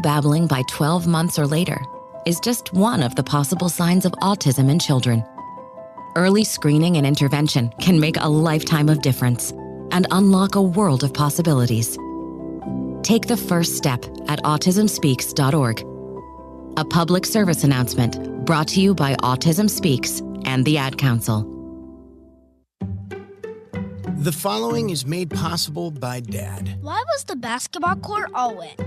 Babbling by 12 months or later is just one of the possible signs of autism in children. Early screening and intervention can make a lifetime of difference and unlock a world of possibilities. Take the first step at autismspeaks.org. A public service announcement brought to you by Autism Speaks and the Ad Council. The following is made possible by Dad. Why was the basketball court all wet?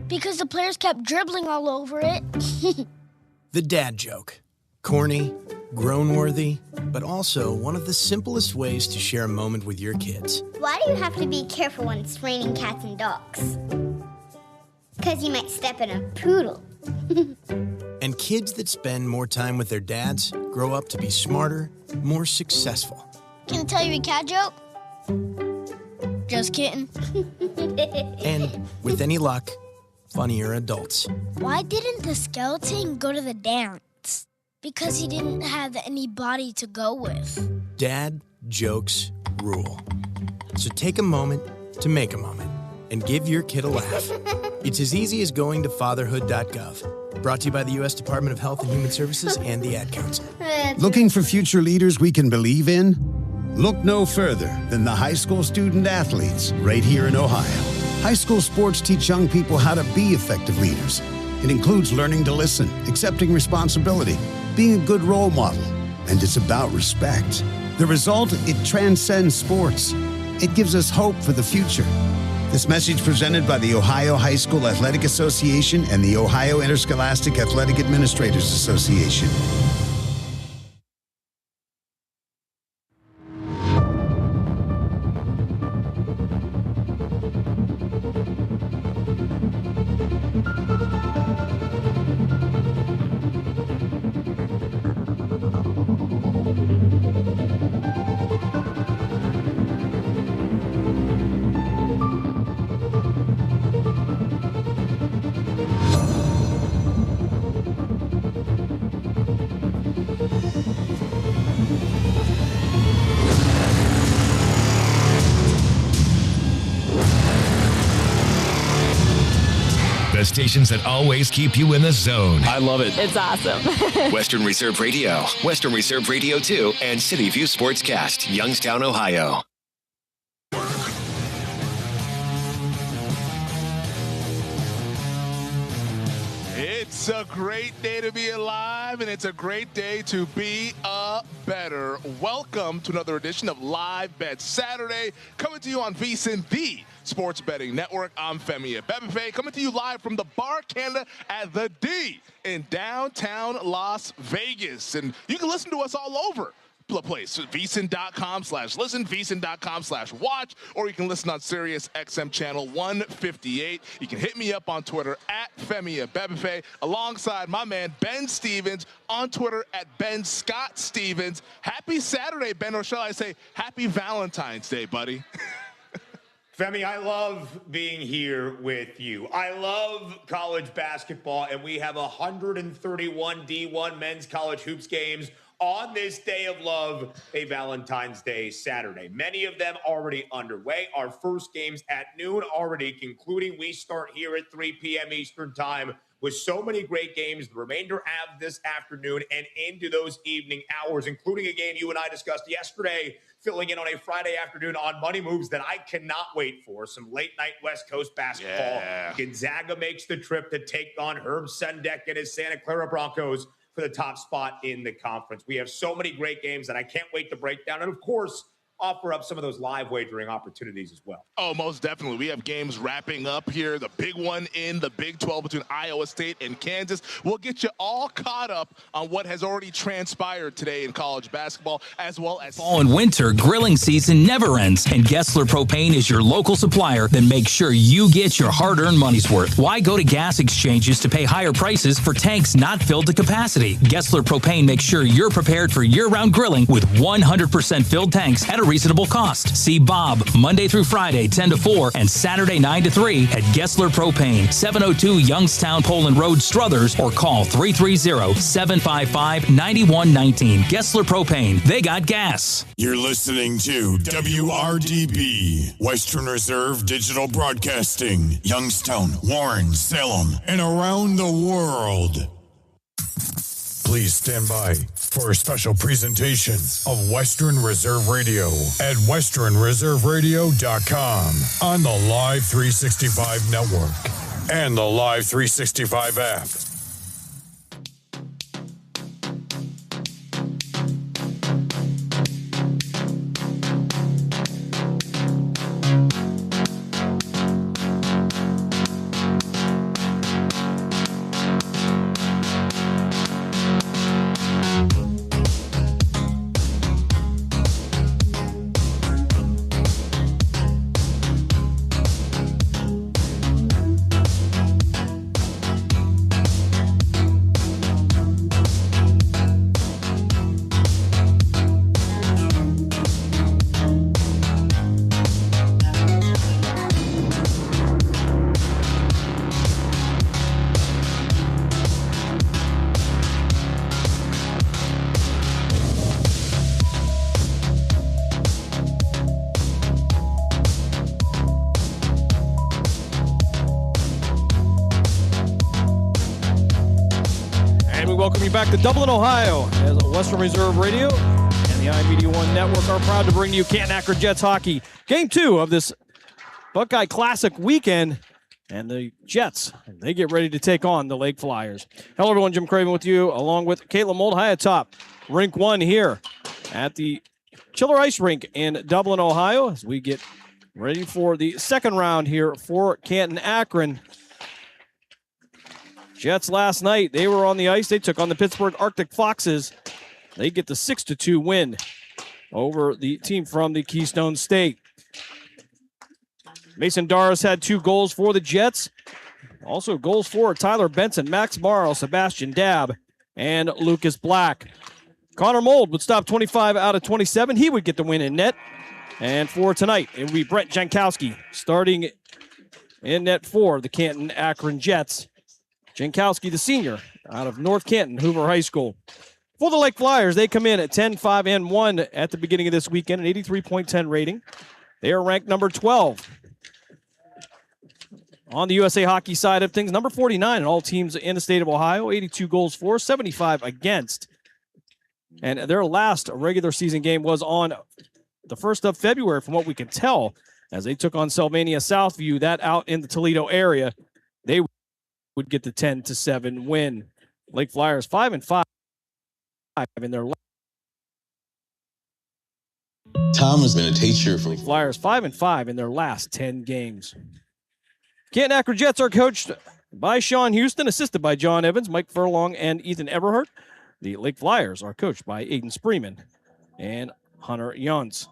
Because the players kept dribbling all over it. The dad joke. Corny, grown-worthy, but also one of the simplest ways to share a moment with your kids. Why do you have to be careful when it's raining cats and dogs? Because you might step in a poodle. And kids that spend more time with their dads grow up to be smarter, more successful. Can I tell you a cat joke? Just kidding. And with any luck, funnier adults. Why didn't the skeleton go to the dance? Because he didn't have anybody to go with. Dad jokes rule. So take a moment to make a moment and give your kid a laugh. It's as easy as going to fatherhood.gov. Brought to you by the U.S. Department of Health and Human Services and the Ad Council. Looking for future leaders we can believe in? Look no further than the high school student athletes right here in Ohio. High school sports teach young people how to be effective leaders. It includes learning to listen, accepting responsibility, being a good role model, and it's about respect. The result, it transcends sports. It gives us hope for the future. This message presented by the Ohio High School Athletic Association and the Ohio Interscholastic Athletic Administrators Association. The stations that always keep you in the zone. I love it. It's awesome. Western Reserve Radio, Western Reserve Radio 2, and City View Sportscast, Youngstown, Ohio. It's a great day to be alive, and it's a great day to be a better. Welcome to another edition of Live Bet Saturday, coming to you on VSiN, the Sports Betting Network. I'm Femi Abebefe, coming to you live from the Bar Canada at the D in downtown Las Vegas. And you can listen to us all over the place. VSiN.com/listen, VSiN.com/watch, or you can listen on Sirius XM channel 158. You can hit me up on Twitter at Femi Abebefe, alongside my man Ben Stevens on Twitter at Ben Scott Stevens. Happy Saturday, Ben, or shall I say happy Valentine's Day, buddy? Femi, I love being here with you. I love college basketball, and we have 131 D1 men's college hoops games on this day of love, a Valentine's Day Saturday. Many of them already underway. Our first games at noon already concluding. We start here at 3 p.m. Eastern time with so many great games. The remainder of this afternoon and into those evening hours, including a game you and I discussed yesterday, filling in on a Friday afternoon on Money Moves that I cannot wait for. Some late night West Coast basketball. Yeah. Gonzaga makes the trip to take on Herb Sendek and his Santa Clara Broncos for the top spot in the conference. We have so many great games that I can't wait to break down. And of course, offer up some of those live wagering opportunities as well. Oh, most definitely. We have games wrapping up here. The big one in the Big 12 between Iowa State and Kansas. We'll get you all caught up on what has already transpired today in college basketball, as well as fall and winter grilling season never ends, and Gessler Propane is your local supplier that makes sure you get your hard-earned money's worth. Why go to gas exchanges to pay higher prices for tanks not filled to capacity? Gessler Propane makes sure you're prepared for year-round grilling with 100% filled tanks at a a reasonable cost. See Bob Monday through Friday, 10 to 4, and Saturday, 9 to 3 at Gessler Propane, 702 Youngstown Poland Road, Struthers, or call 330-755-9119. Gessler Propane. They got gas. You're listening to WRDB, Western Reserve Digital Broadcasting, Youngstown, Warren, Salem, and around the world. Please stand by for a special presentation of Western Reserve Radio at westernreserveradio.com on the Live 365 network and the Live 365 app. Welcome you back to Dublin, Ohio, as Western Reserve Radio and the iMedia One Network are proud to bring you Canton Akron Jets hockey. Game 2 of this Buckeye Classic weekend, and the Jets, they get ready to take on the Lake Flyers. Hello, everyone. Jim Craven with you, along with Caitlin Mold, high atop Rink 1 here at the Chiller Ice Rink in Dublin, Ohio, as we get ready for the second round here for Canton Akron. Jets last night, they were on the ice. They took on the Pittsburgh Arctic Foxes. They get the 6-2 win over the team from the Keystone State. Mason Doris had 2 goals for the Jets. Also goals for Tyler Benson, Max Morrow, Sebastian Dabb, and Lucas Black. Connor Mold would stop 25 out of 27. He would get the win in net. And for tonight, it would be Brent Jankowski starting in net for the Canton Akron Jets. Jankowski, the senior, out of North Canton, Hoover High School. For the Lake Flyers, they come in at 10-5-1 at the beginning of this weekend, an 83.10 rating. They are ranked number 12. On the USA Hockey side of things, number 49 in all teams in the state of Ohio, 82 goals for, 75 against. And their last regular season game was on the 1st of February, from what we can tell, as they took on Sylvania Southview, that out in the Toledo area. They would get the 10-7 win. Lake Flyers 5-5 in their last. Tom has been a teacher for Lake Flyers 5-5 in their last 10 games. Canton Akron Jets are coached by Sean Houston, assisted by John Evans, Mike Furlong, and Ethan Everhart. The Lake Flyers are coached by Aiden Spreeman and Hunter Yons.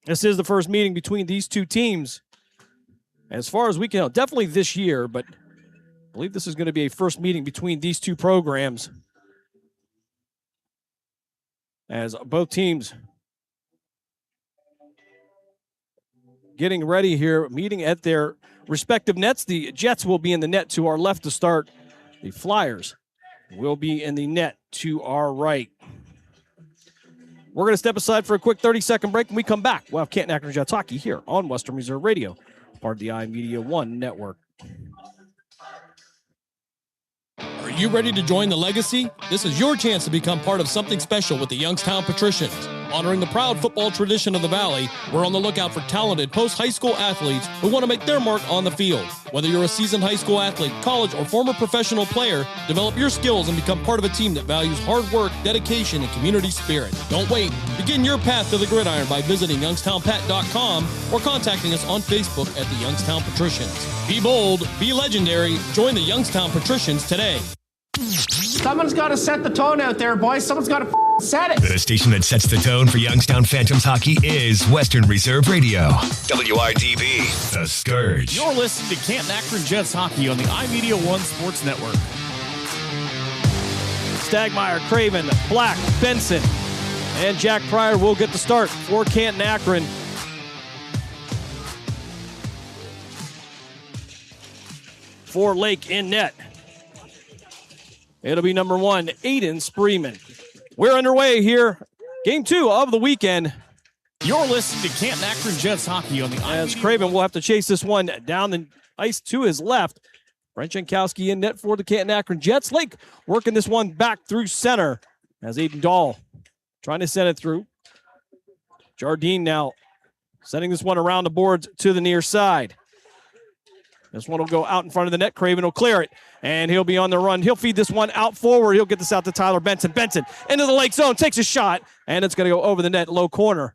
This is the first meeting between these two teams, as far as we can know, definitely this year, but I believe this is going to be a first meeting between these two programs, as both teams getting ready here, meeting at their respective nets. The Jets will be in the net to our left to start. The Flyers will be in the net to our right. We're going to step aside for a quick 30-second break. When we come back, we'll have Canton Akron Jets hockey here on Western Reserve Radio, part of the iMedia One Network. Are you ready to join the legacy? This is your chance to become part of something special with the Youngstown Patricians. Honoring the proud football tradition of the Valley, we're on the lookout for talented post-high school athletes who want to make their mark on the field. Whether you're a seasoned high school athlete, college, or former professional player, develop your skills and become part of a team that values hard work, dedication, and community spirit. Don't wait. Begin your path to the gridiron by visiting youngstownpat.com or contacting us on Facebook at the Youngstown Patricians. Be bold, be legendary, join the Youngstown Patricians today. Someone's got to set the tone out there, boys. Someone's got to set it. The station that sets the tone for Youngstown Phantoms hockey is Western Reserve Radio. WRDB, The Scourge. You're listening to Canton Akron Jets hockey on the iMedia One Sports Network. Stagmeyer, Craven, Black, Benson, And Jack Pryor will get the start for Canton Akron. For Lake in net. It'll be number 1, Aiden Spreeman. We're underway here. Game 2 of the weekend. You're listening to Canton Akron Jets hockey on the As Craven will have to chase this one down the ice to his left. Brent Jankowski in net for the Canton Akron Jets. Lake working this one back through center as Aiden Dahl trying to send it through. Jardine now sending this one around the boards to the near side. This one will go out in front of the net. Craven will clear it, and he'll be on the run. He'll feed this one out forward. He'll get this out to Tyler Benson. Benson into the Lake zone, takes a shot, and it's going to go over the net, low corner.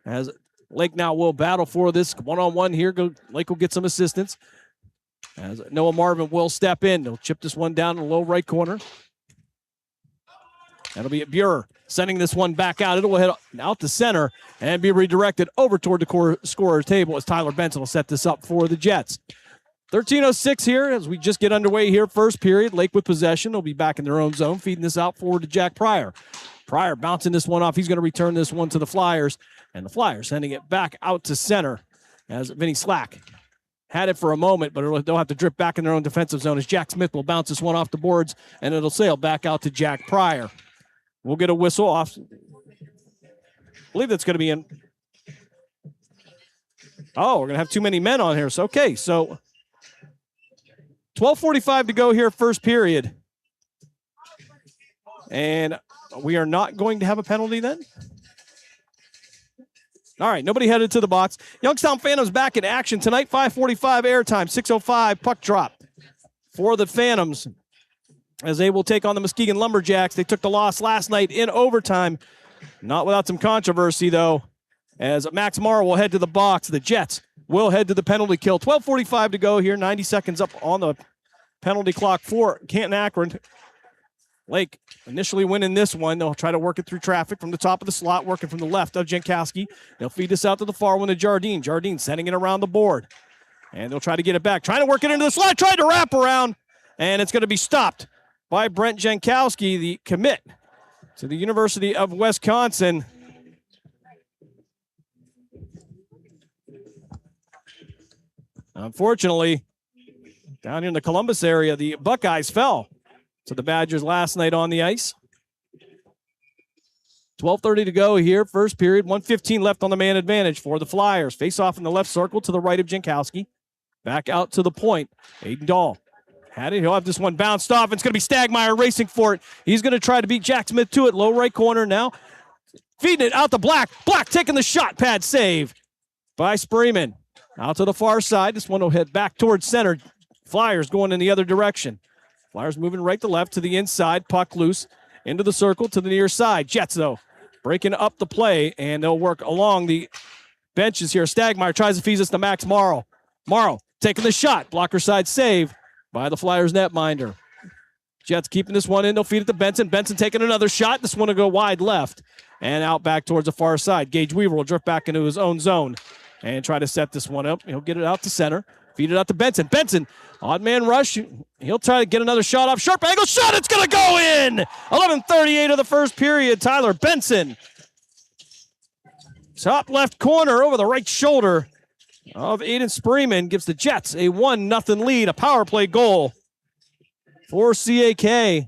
As Lake now will battle for this one-on-one here. Lake will get some assistance. As Noah Marvin will step in. He'll chip this one down in the low right corner. That'll be at Buer, sending this one back out. It'll head out to center and be redirected over toward the scorer's table as Tyler Benson will set this up for the Jets. 13:06 here as we just get underway here. First period, Lake with possession. They'll be back in their own zone, feeding this out forward to Jack Pryor. Pryor bouncing this one off. He's going to return this one to the Flyers, and the Flyers sending it back out to center as Vinny Slack had it for a moment, but they'll have to drip back in their own defensive zone as Jack Smith will bounce this one off the boards, and it'll sail back out to Jack Pryor. We'll get a whistle off. I believe that's going to be in. Oh, we're going to have too many men on here. So, okay, so 12:45 to go here, first period. And we are not going to have a penalty then? All right, nobody headed to the box. Youngstown Phantoms back in action tonight. 5:45 airtime, 6:05 puck drop for the Phantoms as they will take on the Muskegon Lumberjacks. They took the loss last night in overtime. Not without some controversy, though, as Max Morrow will head to the box. The Jets will head to the penalty kill. 12:45 to go here, 90 seconds up on the penalty clock for Canton Akron. Lake initially winning this one. They'll try to work it through traffic from the top of the slot, working from the left of Jankowski. They'll feed this out to the far one to Jardine. Jardine sending it around the board. And they'll try to get it back. Trying to work it into the slot, tried to wrap around. And it's going to be stopped by Brent Jankowski, the commit to the University of Wisconsin. Unfortunately, down here in the Columbus area, the Buckeyes fell to the Badgers last night on the ice. 12:30 to go here, first period. 1:15 left on the man advantage for the Flyers. Face off in the left circle to the right of Jankowski. Back out to the point. Aiden Dahl had it. He'll have this one bounced off. It's going to be Stagmeyer racing for it. He's going to try to beat Jack Smith to it. Low right corner now. Feeding it out to Black. Black taking the shot pad save by Spreeman. Out to the far side. This one will head back towards center. Flyers going in the other direction. Flyers moving right to left to the inside. Puck loose into the circle to the near side. Jets, though, breaking up the play, and they'll work along the benches here. Stagmeyer tries to feed this to Max Morrow. Morrow taking the shot. Blocker side save by the Flyers netminder. Jets keeping this one in. They'll feed it to Benson. Benson taking another shot. This one will go wide left and out back towards the far side. Gage Weaver will drift back into his own zone and try to set this one up. He'll get it out to center. Feed it out to Benson. Benson, odd man rush. He'll try to get another shot off. Sharp angle shot. It's going to go in. 11:38 of the first period. Tyler Benson. Top left corner over the right shoulder of Aiden Spreeman gives the Jets a 1-0 lead. A power play goal for CAK.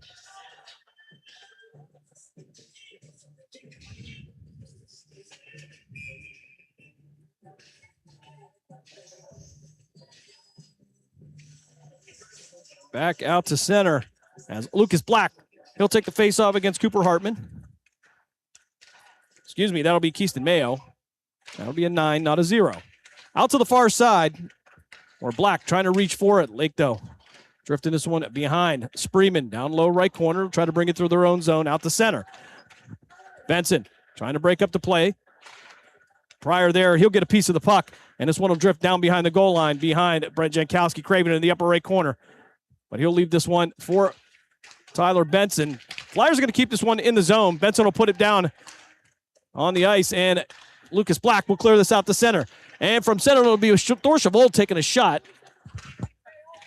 Back out to center as Lucas Black. He'll take the face-off against Cooper Hartman. Excuse me, that'll be Keaston Mayo. That'll be a 9, not a 0. Out to the far side, or Black trying to reach for it. Lake, though, drifting this one behind. Spreeman down low right corner, try to bring it through their own zone, out to center. Benson trying to break up the play. Pryor there, he'll get a piece of the puck, and this one will drift down behind the goal line, behind Brent Jankowski. Craven in the upper right corner. But he'll leave this one for Tyler Benson. Flyers are going to keep this one in the zone. Benson will put it down on the ice, and Lucas Black will clear this out to center. And from center, it'll be Thor Chavold taking a shot,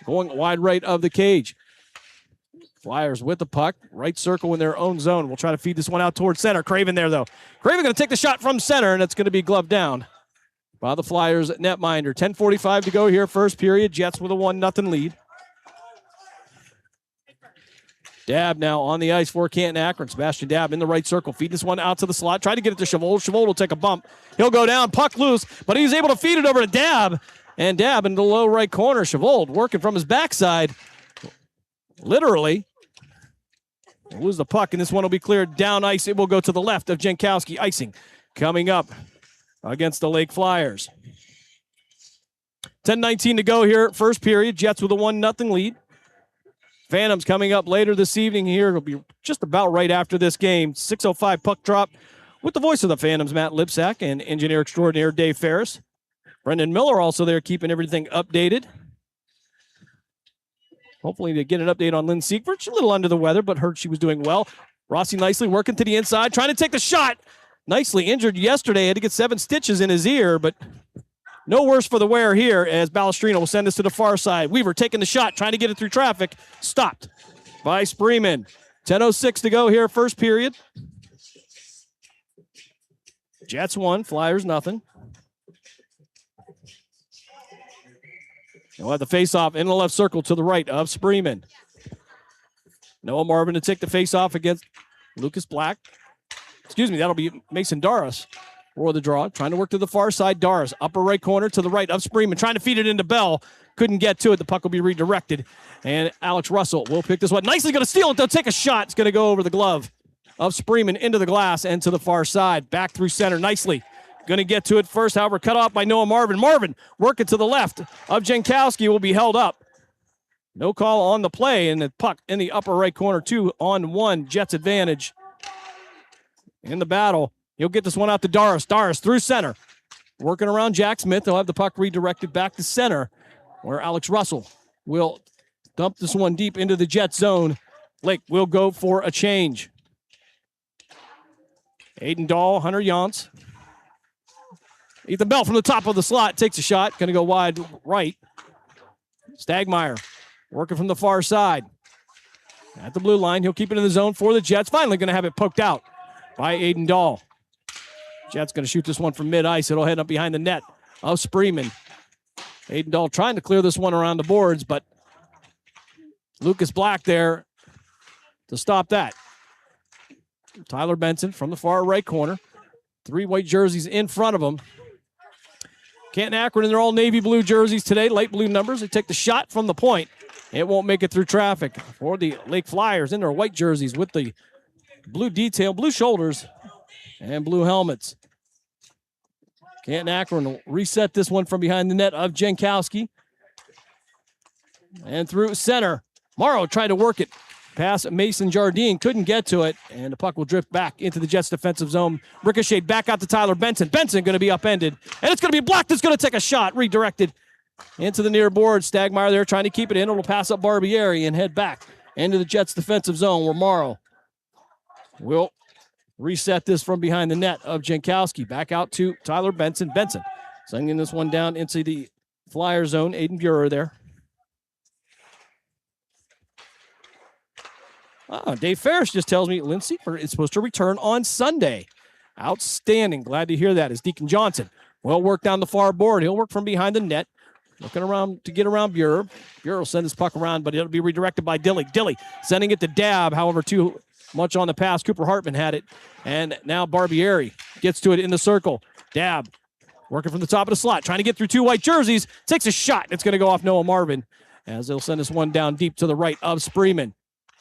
going wide right of the cage. Flyers with the puck. Right circle in their own zone. We'll try to feed this one out towards center. Craven there, though. Craven going to take the shot from center, and it's going to be gloved down by the Flyers netminder. 10:45 to go here, first period. Jets with a 1-0 lead. Dab now on the ice for Canton Akron. Sebastian Dab in the right circle. Feed this one out to the slot. Try to get it to Chavold. Chavold will take a bump. He'll go down. Puck loose, but he's able to feed it over to Dab. And Dab in the low right corner. Chavold working from his backside. Literally. We'll lose the puck, and this one will be cleared down ice. It will go to the left of Jankowski. Icing coming up against the Lake Flyers. 10:19 to go here, first period. Jets with a 1-0 lead. Phantoms coming up later this evening here. It'll be just about right after this game. 6:05 puck drop with the voice of the Phantoms, Matt Lipsack, and engineer extraordinaire Dave Ferris. Brendan Miller also there keeping everything updated. Hopefully to get an update on Lynn Siegfried. She's a little under the weather, but heard she was doing well. Rossi nicely working to the inside, trying to take the shot. Nicely injured yesterday. Had to get 7 stitches in his ear, but no worse for the wear here as Balestrino will send this to the far side. Weaver taking the shot, trying to get it through traffic. Stopped by Spreeman. 10:06 to go here, first period. Jets 1, Flyers nothing. They'll have the face-off in the left circle to the right of Spreeman. Noah Marvin to take the face-off against Lucas Black. Excuse me, that'll be Mason Doris for the draw. Trying to work to the far side. Doris, upper right corner to the right of Spreeman. Trying to feed it into Bell. Couldn't get to it. The puck will be redirected. And Alex Russell will pick this one. Nicely going to steal it, though. Take a shot. It's going to go over the glove of Spreeman into the glass and to the far side. Back through center nicely. Going to get to it first, however, cut off by Noah Marvin. Marvin working to the left of Jankowski will be held up. No call on the play, and the puck in the upper right corner, 2-on-1. Jets advantage in the battle. He'll get this one out to Doris. Doris through center. Working around Jack Smith. They'll have the puck redirected back to center, where Alex Russell will dump this one deep into the Jet zone. Lake will go for a change. Aiden Dahl, Hunter Yance. Ethan Bell from the top of the slot takes a shot. Going to go wide right. Stagmeyer working from the far side. At the blue line, he'll keep it in the zone for the Jets. Finally going to have it poked out by Aiden Dahl. Jets going to shoot this one from mid-ice. It'll head up behind the net of Spreeman. Aiden Dahl trying to clear this one around the boards, but Lucas Black there to stop that. Tyler Benson from the far right corner. 3 white jerseys in front of him. Canton Akron in their all navy blue jerseys today, light blue numbers. They take the shot from the point. It won't make it through traffic. For the Lake Flyers in their white jerseys with the blue detail, blue shoulders, and blue helmets. Canton Akron will reset this one from behind the net of Jankowski. And through center. Morrow tried to work it past Mason Jardine. Couldn't get to it. And the puck will drift back into the Jets' defensive zone. Ricocheted back out to Tyler Benson. Benson going to be upended. And it's going to be Black that's going to take a shot. Redirected into the near board. Stagmeyer there trying to keep it in. It'll pass up Barbieri and head back into the Jets' defensive zone where Morrow will reset this from behind the net of Jankowski. Back out to Tyler Benson. Benson sending this one down into the Flyer zone. Aiden Burer there. Dave Ferris just tells me Lindsay is supposed to return on Sunday. Outstanding. Glad to hear that. As Deacon Johnson will work down the far board. He'll work from behind the net. Looking around to get around Burer. Burer will send this puck around, but it'll be redirected by Dilly. Dilly sending it to Dab. However, too much on the pass. Cooper Hartman had it. And now Barbieri gets to it in the circle. Dab working from the top of the slot. Trying to get through 2 white jerseys. Takes a shot. It's going to go off Noah Marvin as they'll send this one down deep to the right of Spreeman.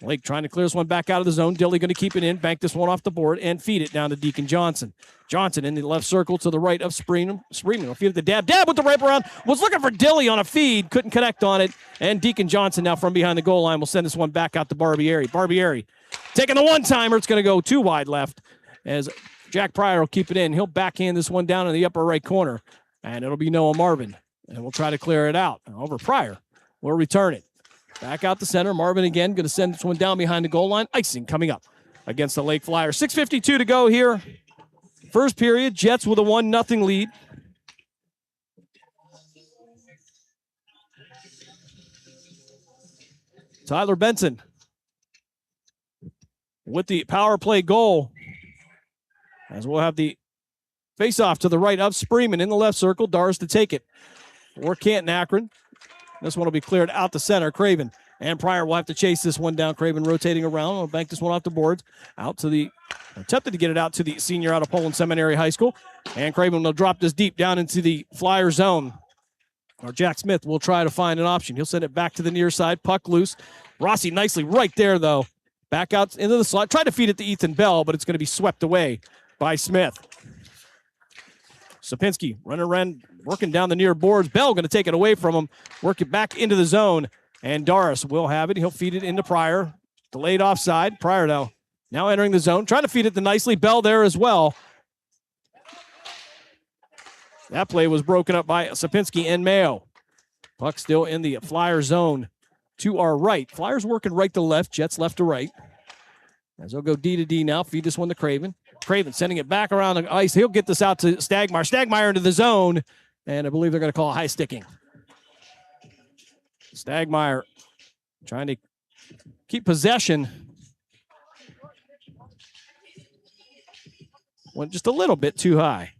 Lake trying to clear this one back out of the zone. Dilly going to keep it in, bank this one off the board, and feed it down to Deacon Johnson. Johnson in the left circle to the right of Spreeman. Spreeman will feed it to Dab. Dab with the wraparound. Was looking for Dilly on a feed. Couldn't connect on it. And Deacon Johnson now from behind the goal line will send this one back out to Barbieri. Barbieri taking the one-timer. It's going to go 2 wide left as Jack Pryor will keep it in. He'll backhand this one down in the upper right corner. And it'll be Noah Marvin. And we'll try to clear it out. Over Pryor will return it. Back out the center. Marvin again going to send this one down behind the goal line. Icing coming up against the Lake Flyers. 6:52 to go here. First period. Jets with a 1-0 lead. Tyler Benson with the power play goal. As we'll have the face-off to the right of Spreeman in the left circle. Dars to take it for Canton Akron. This one will be cleared out the center. Craven and Pryor will have to chase this one down. Craven rotating around. Will bank this one off the boards. Out to the, attempted to get it out to the senior out of Poland Seminary High School. And Craven will drop this deep down into the Flyer zone. Or Jack Smith will try to find an option. He'll send it back to the near side. Puck loose. Rossi nicely right there, though. Back out into the slot. Tried to feed it to Ethan Bell, but it's going to be swept away by Smith. Sapinski running around, working down the near boards. Bell going to take it away from him. Work it back into the zone. And Doris will have it. He'll feed it into Pryor. Delayed offside. Pryor now entering the zone. Trying to feed it to nicely. Bell there as well. That play was broken up by Sapinski and Mayo. Puck still in the Flyer zone to our right. Flyers working right to left. Jets left to right. As they'll go D to D now. Feed this one to Craven. Craven sending it back around the ice. He'll get this out to Stagmeyer. Stagmeyer into the zone. And I believe they're going to call a high sticking. Stagmeyer trying to keep possession. Went just a little bit too high.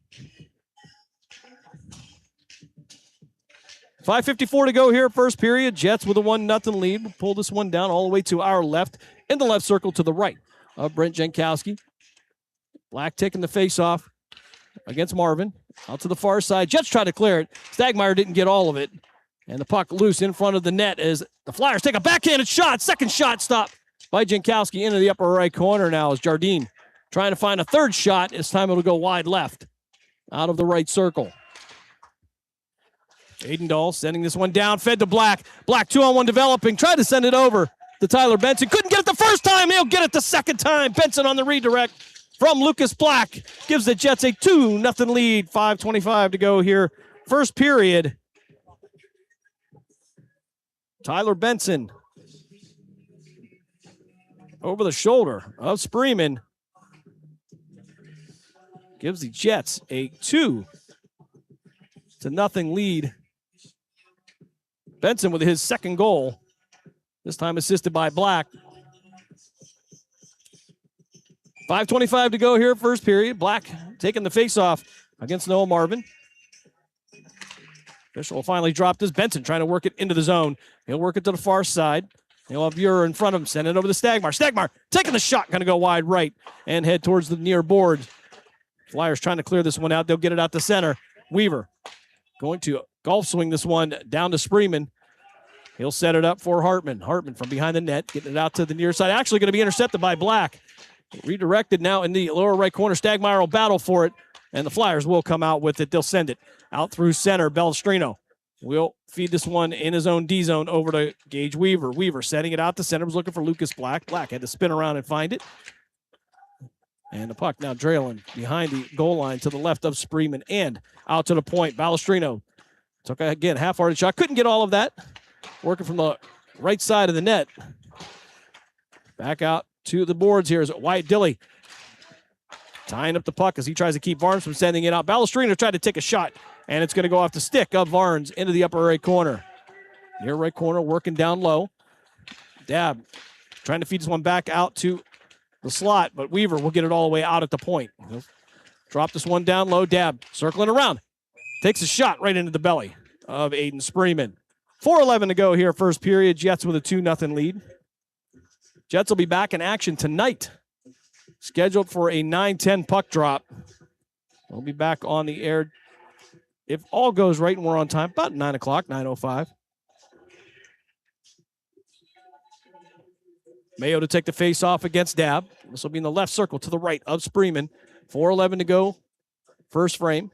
5:54 to go here, first period. Jets with a 1-0 lead. We'll pull this one down all the way to our left, in the left circle to the right of Brent Jankowski. Black taking the face-off against Marvin. Out to the far side. Jets try to clear it. Stagmeyer didn't get all of it. And the puck loose in front of the net as the Flyers take a backhanded shot. Second shot stopped by Jankowski into the upper right corner now as Jardine trying to find a third shot. This time it'll go wide left out of the right circle. Aiden sending this one down, fed to Black. Black 2-on-1 developing, tried to send it over to Tyler Benson. Couldn't get it the first time, he'll get it the second time. Benson on the redirect from Lucas Black gives the Jets a 2-0 lead. 5:25 to go here, first period. Tyler Benson over the shoulder of Spreeman gives the Jets a 2-0 lead. Benson with his second goal, this time assisted by Black. 5:25 to go here, first period. Black taking the face-off against Noah Marvin. Official will finally drop this. Benson trying to work it into the zone. He'll work it to the far side. He'll have Burer in front of him. Send it over to Stagmeyer. Stagmeyer taking the shot. Going to go wide right and head towards the near board. Flyers trying to clear this one out. They'll get it out to center. Weaver going to golf swing this one down to Spreeman. He'll set it up for Hartman. Hartman from behind the net. Getting it out to the near side. Actually going to be intercepted by Black. Redirected now in the lower right corner. Stagmeyer will battle for it. And the Flyers will come out with it. They'll send it out through center. Belstrino will feed this one in his own D zone over to Gage Weaver. Weaver setting it out to center. Was looking for Lucas Black. Black had to spin around and find it. And the puck now trailing behind the goal line to the left of Spreeman and out to the point. Balestrino took, again, half-hearted shot. Couldn't get all of that. Working from the right side of the net. Back out to the boards here is Wyatt Dilly. Tying up the puck as he tries to keep Varnes from sending it out. Balestrino tried to take a shot, and it's going to go off the stick of Varnes into the upper right corner. Near right corner, working down low. Dab trying to feed this one back out to the slot, but Weaver will get it all the way out at the point. He'll drop this one down low. Dab circling around. Takes a shot right into the belly of Aiden Spreeman. 4:11 to go here, first period. Jets with a 2-0 lead. Jets will be back in action tonight. Scheduled for a 9:10 puck drop. We'll be back on the air, if all goes right and we're on time, about 9 o'clock, 9:05. Mayo to take the face off against Dab. This will be in the left circle to the right of Spreeman. 4:11 to go, first frame.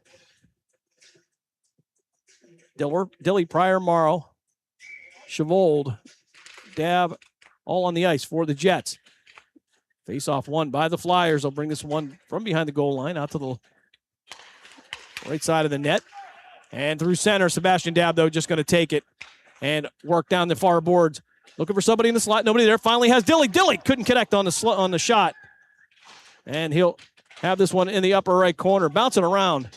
Dilly, Pryor, Morrow, Chavold, Dab, all on the ice for the Jets. Face-off won by the Flyers. They'll bring this one from behind the goal line out to the right side of the net. And through center, Sebastian Dab, though, just going to take it and work down the far boards. Looking for somebody in the slot. Nobody there. Finally has Dilly. Dilly couldn't connect on the shot. And he'll have this one in the upper right corner. Bouncing around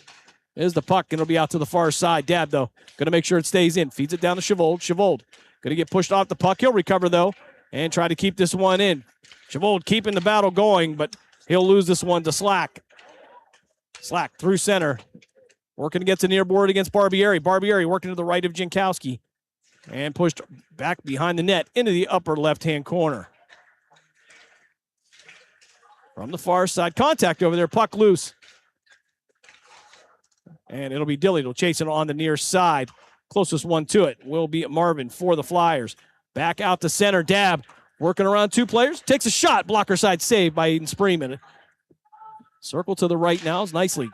is the puck, and it'll be out to the far side. Dab, though, going to make sure it stays in. Feeds it down to Chavold. Chavold going to get pushed off the puck. He'll recover, though, and try to keep this one in. Chavold keeping the battle going, but he'll lose this one to Slack. Slack through center. Working against the near board against Barbieri. Barbieri working to the right of Jankowski. And pushed back behind the net into the upper left-hand corner. From the far side, contact over there, puck loose. And it'll be Dilly. It'll chase it on the near side. Closest one to it will be Marvin for the Flyers. Back out to center, Dab. Working around two players. Takes a shot. Blocker side saved by Aiden Spreeman. Circle to the right now is nicely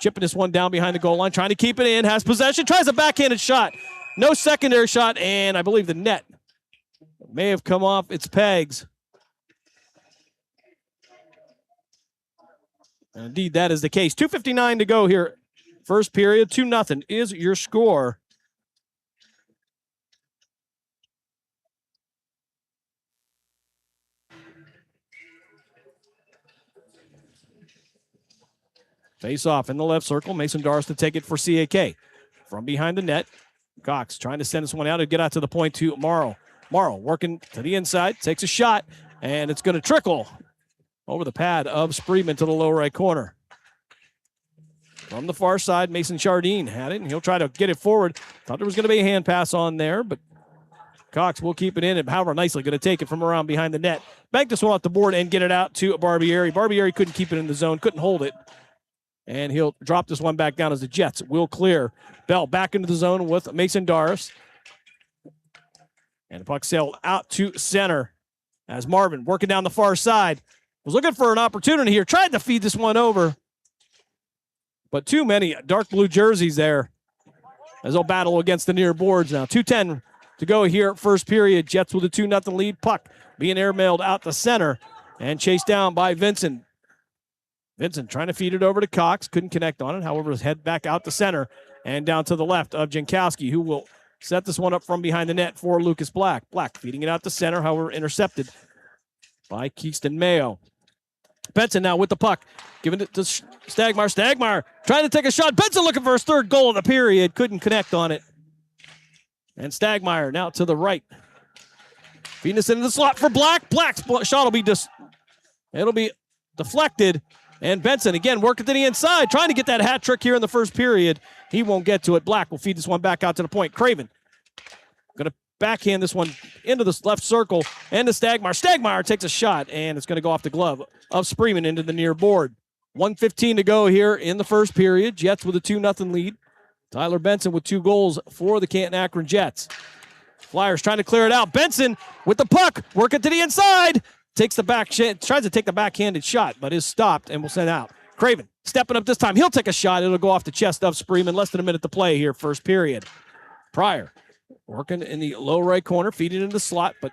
chipping this one down behind the goal line. Trying to keep it in. Has possession. Tries a backhanded shot. No secondary shot. And I believe the net may have come off its pegs. And indeed, that is the case. 2:59 to go here. First period. 2-0 is your score. Face off in the left circle. Mason Doris to take it for CAK. From behind the net, Cox trying to send this one out and get out to the point to Morrow. Morrow working to the inside, takes a shot, and it's going to trickle over the pad of Spreeman to the low right corner. From the far side, Mason Chardine had it, and he'll try to get it forward. Thought there was going to be a hand pass on there, but Cox will keep it in, and however nicely going to take it from around behind the net. Bank this one off the board and get it out to Barbieri. Barbieri couldn't keep it in the zone, couldn't hold it. And he'll drop this one back down as the Jets will clear. Bell back into the zone with Mason Doris. And the puck sailed out to center as Marvin working down the far side. Was looking for an opportunity here. Tried to feed this one over. But too many dark blue jerseys there as they'll battle against the near boards now. 2:10 to go here first period. Jets with a 2-0 lead. Puck being airmailed out the center and chased down by Vincent. Vincent trying to feed it over to Cox. Couldn't connect on it. However, his head back out the center and down to the left of Jankowski, who will set this one up from behind the net for Lucas Black. Black feeding it out the center, however, intercepted by Keaston Mayo. Benson now with the puck. Giving it to Stagmar. Stagmar trying to take a shot. Benson looking for his third goal of the period. Couldn't connect on it. And Stagmeyer now to the right. Feeding this into the slot for Black. Black's shot will be it'll be deflected. And Benson, again, working to the inside, trying to get that hat trick here in the first period. He won't get to it. Black will feed this one back out to the point. Craven going to backhand this one into the left circle and to Stagmeyer. Stagmeyer takes a shot, and it's going to go off the glove of Spreeman into the near board. 1:15 to go here in the first period. Jets with a 2-0 lead. Tyler Benson with 2 goals for the Canton Akron Jets. Flyers trying to clear it out. Benson with the puck, working to the inside. Tries to take the backhanded shot, but is stopped and will send out. Craven stepping up this time. He'll take a shot. It'll go off the chest of Spreeman. Less than a minute to play here, first period. Pryor working in the low right corner, feeding into the slot, but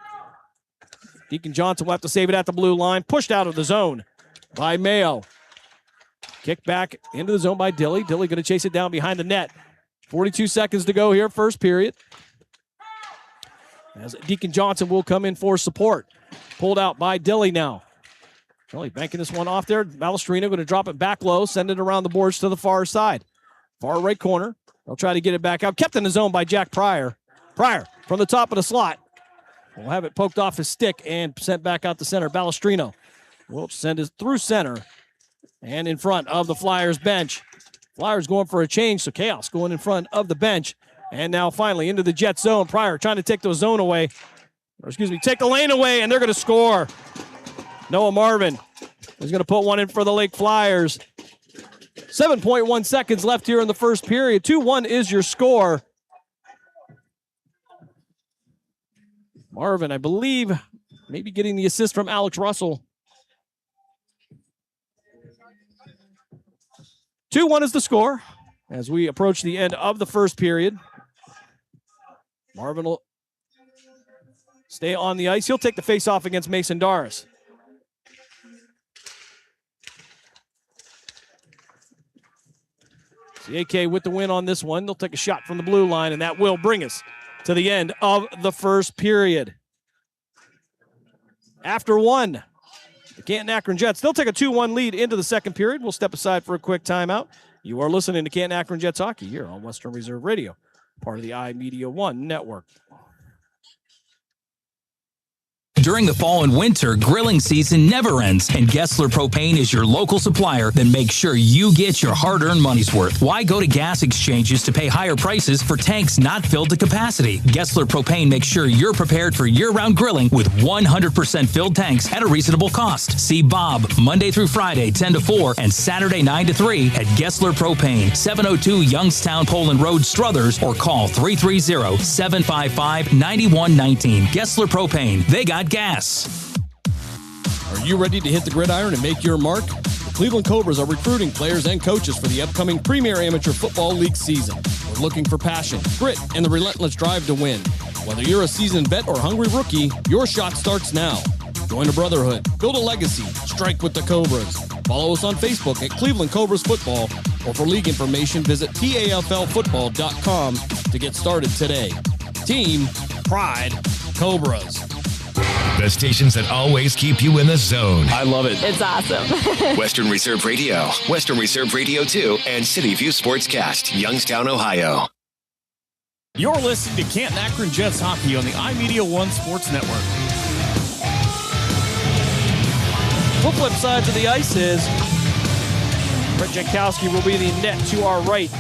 Deacon Johnson will have to save it at the blue line. Pushed out of the zone by Mayo. Kicked back into the zone by Dilly. Dilly going to chase it down behind the net. 42 seconds to go here, first period. As Deacon Johnson will come in for support. Pulled out by Dilly now. Dilly banking this one off there. Balestrino going to drop it back low, send it around the boards to the far side. Far right corner. They'll try to get it back out. Kept in the zone by Jack Pryor. Pryor from the top of the slot. Will have it poked off his stick and sent back out the center. Balestrino will send it through center and in front of the Flyers bench. Flyers going for a change, so Chaos going in front of the bench. And now finally into the Jet zone. Pryor trying to take the zone away. Take the lane away, and they're going to score. Noah Marvin is going to put one in for the Lake Flyers. 7.1 seconds left here in the first period. 2-1 is your score. Marvin, I believe, maybe getting the assist from Alex Russell. 2-1 is the score as we approach the end of the first period. Marvin will stay on the ice. He'll take the face-off against Mason Doris. CAK with the win on this one. They'll take a shot from the blue line, and that will bring us to the end of the first period. After one, the Canton Akron Jets, they'll take a 2-1 lead into the second period. We'll step aside for a quick timeout. You are listening to Canton Akron Jets hockey here on Western Reserve Radio, part of the iMedia One network. During the fall and winter, grilling season never ends, and Gessler Propane is your local supplier that makes sure you get your hard-earned money's worth. Why go to gas exchanges to pay higher prices for tanks not filled to capacity? Gessler Propane makes sure you're prepared for year-round grilling with 100% filled tanks at a reasonable cost. See Bob Monday through Friday, 10 to 4, and Saturday, 9 to 3 at Gessler Propane, 702 Youngstown Poland Road, Struthers, or call 330-755-9119. Gessler Propane. They got gas. Are you ready to hit the gridiron and make your mark? The Cleveland Cobras are recruiting players and coaches for the upcoming Premier Amateur Football League season. We're looking for passion, grit, and the relentless drive to win. Whether you're a seasoned vet or hungry rookie, your shot starts now. Join a brotherhood, build a legacy, strike with the Cobras. Follow us on Facebook at Cleveland Cobras Football, or for league information, visit PAFLfootball.com to get started today. Team Pride Cobras. The stations that always keep you in the zone. I love it. It's awesome. Western Reserve Radio, Western Reserve Radio 2, and City View Sportscast, Youngstown, Ohio. You're listening to Canton Akron Jets hockey on the iMedia One Sports Network. Full flip side to the ice is Brett Jankowski will be the net to our right.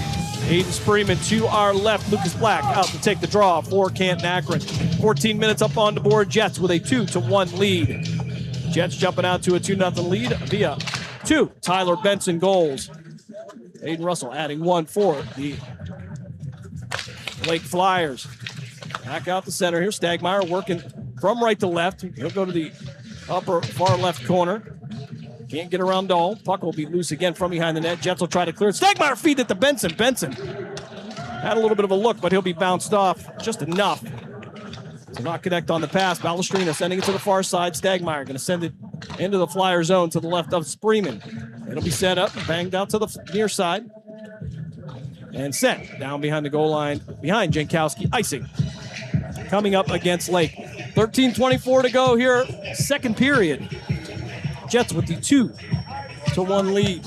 Aiden Spreeman to our left. Lucas Black out to take the draw for Canton Akron. 14 minutes up on the board. Jets with a 2-1 lead. Jets jumping out to a 2-0 lead via 2 Tyler Benson goals. Aiden Russell adding 1 for the Lake Flyers. Back out the center here. Stagmeyer working from right to left. He'll go to the upper far left corner. Can't get around Dahl. Puck will be loose again from behind the net. Jets will try to clear it. Stagmeyer feed it to Benson. Benson had a little bit of a look, but he'll be bounced off just enough to not connect on the pass. Balestrina sending it to the far side. Stagmeyer going to send it into the Flyer zone to the left of Spreeman. It'll be set up, banged out to the near side, and sent down behind the goal line behind Jankowski. Icing coming up against Lake. 13:24 to go here, second period. Jets with the 2-1 lead.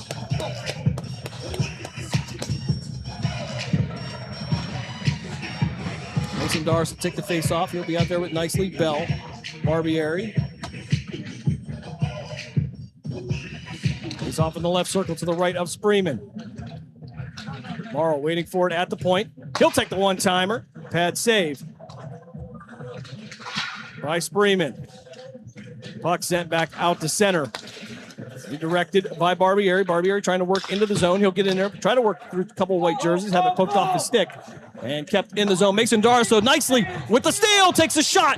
Mason Darce will take the face off. He'll be out there with Nicely, Bell, Barbieri. He's off in the left circle to the right of Spreeman. Morrow waiting for it at the point. He'll take the one-timer. Pad save by Spreeman. Puck sent back out to center. Redirected by Barbieri. Barbieri trying to work into the zone. He'll get in there, try to work through a couple of white jerseys, have it poked off the stick, and kept in the zone. Mason Darso nicely with the steal, takes a shot.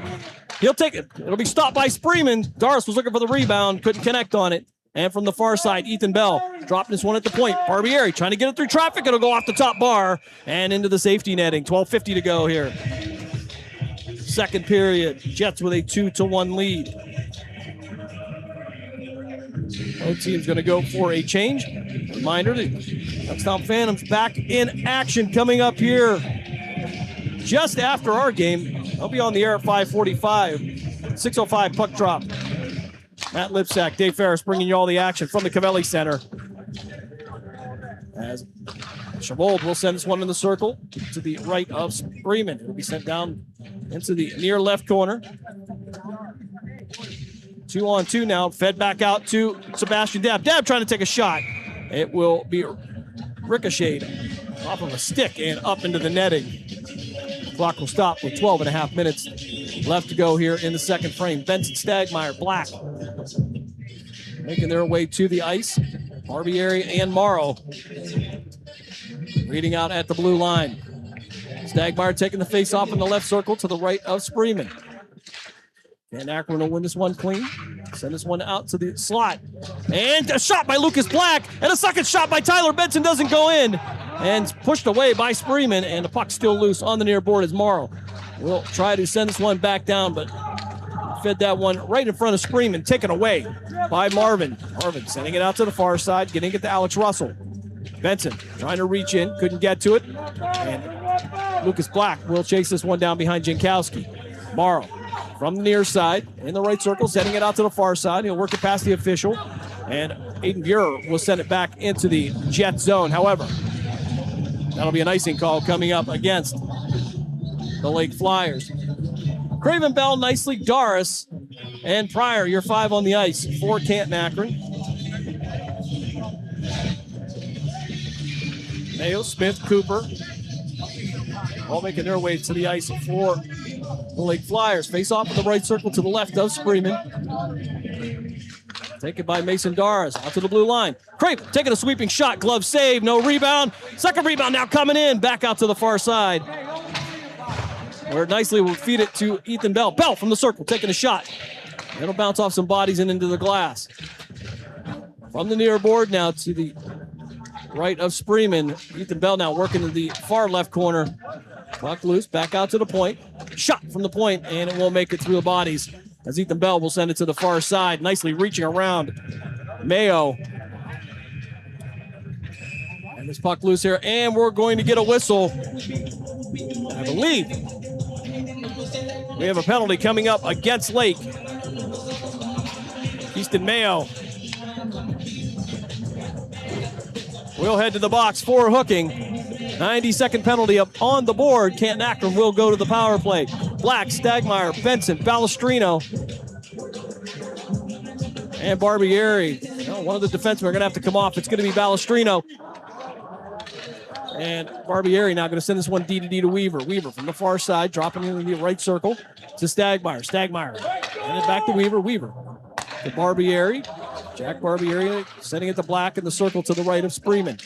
He'll take it. It'll be stopped by Spreeman. Darce was looking for the rebound, couldn't connect on it. And from the far side, Ethan Bell dropping this one at the point. Barbieri trying to get it through traffic. It'll go off the top bar and into the safety netting. 12:50 to go here. Second period. Jets with a 2-1 lead. Both teams going to go for a change. Reminder, the Youngstown Phantoms back in action coming up here just after our game. I'll be on the air at 5:45. 6:05 puck drop. Matt Lipsack, Dave Ferris bringing you all the action from the Cavelli Center. As Chavold will send this one in the circle to the right of Spreeman. It will be sent down into the near left corner. 2-on-2 now, fed back out to Sebastian Dabb. Dabb trying to take a shot. It will be ricocheted off of a stick and up into the netting. Clock will stop with 12.5 minutes left to go here in the second frame. Benson, Stagmeyer, Black making their way to the ice. Barbieri and Morrow reading out at the blue line. Stagmeyer taking the face off in the left circle to the right of Spreeman. And Akron will win this one clean. Send this one out to the slot. And a shot by Lucas Black. And a second shot by Tyler Benson doesn't go in. And pushed away by Spreeman. And the puck's still loose on the near board as Morrow will try to send this one back down. But fed that one right in front of Spreeman. Taken away by Marvin. Marvin sending it out to the far side. Getting it to Alex Russell. Benson trying to reach in. Couldn't get to it. And Lucas Black will chase this one down behind Jankowski. Morrow from the near side, in the right circle, sending it out to the far side. He'll work it past the official, and Aiden Buehrer will send it back into the Jet zone. However, that'll be an icing call coming up against the Lake Flyers. Craven Bell, nicely Doris and Pryor, your 5 on the ice for Canton Akron. Mayo, Smith, Cooper, all making their way to the ice for the Lake Flyers. Face off in the right circle to the left of Spreeman. Taken by Mason Doris out to the blue line. Craven taking a sweeping shot, glove save, no rebound. Second rebound now coming in, back out to the far side. Where nicely will feed it to Ethan Bell. Bell from the circle taking a shot. It'll bounce off some bodies and into the glass. From the near board now to the right of Spreeman. Ethan Bell now working to the far left corner. Puck loose, back out to the point. Shot from the point, and it won't make it through the bodies as Ethan Bell will send it to the far side. Nicely reaching around Mayo. And this puck loose here, and we're going to get a whistle. I believe we have a penalty coming up against Lake. Easton Mayo will head to the box for hooking. 90-second penalty up on the board. Canton Akron will go to the power play. Black, Stagmeyer, Benson, Balestrino, and Barbieri. One of the defensemen are going to have to come off. It's going to be Balestrino. And Barbieri now going to send this one D to Weaver. Weaver from the far side, dropping into the right circle to Stagmeyer. Stagmeyer, and then back to Weaver. Weaver to Barbieri. Jack Barbieri sending it to Black in the circle to the right of Spreeman.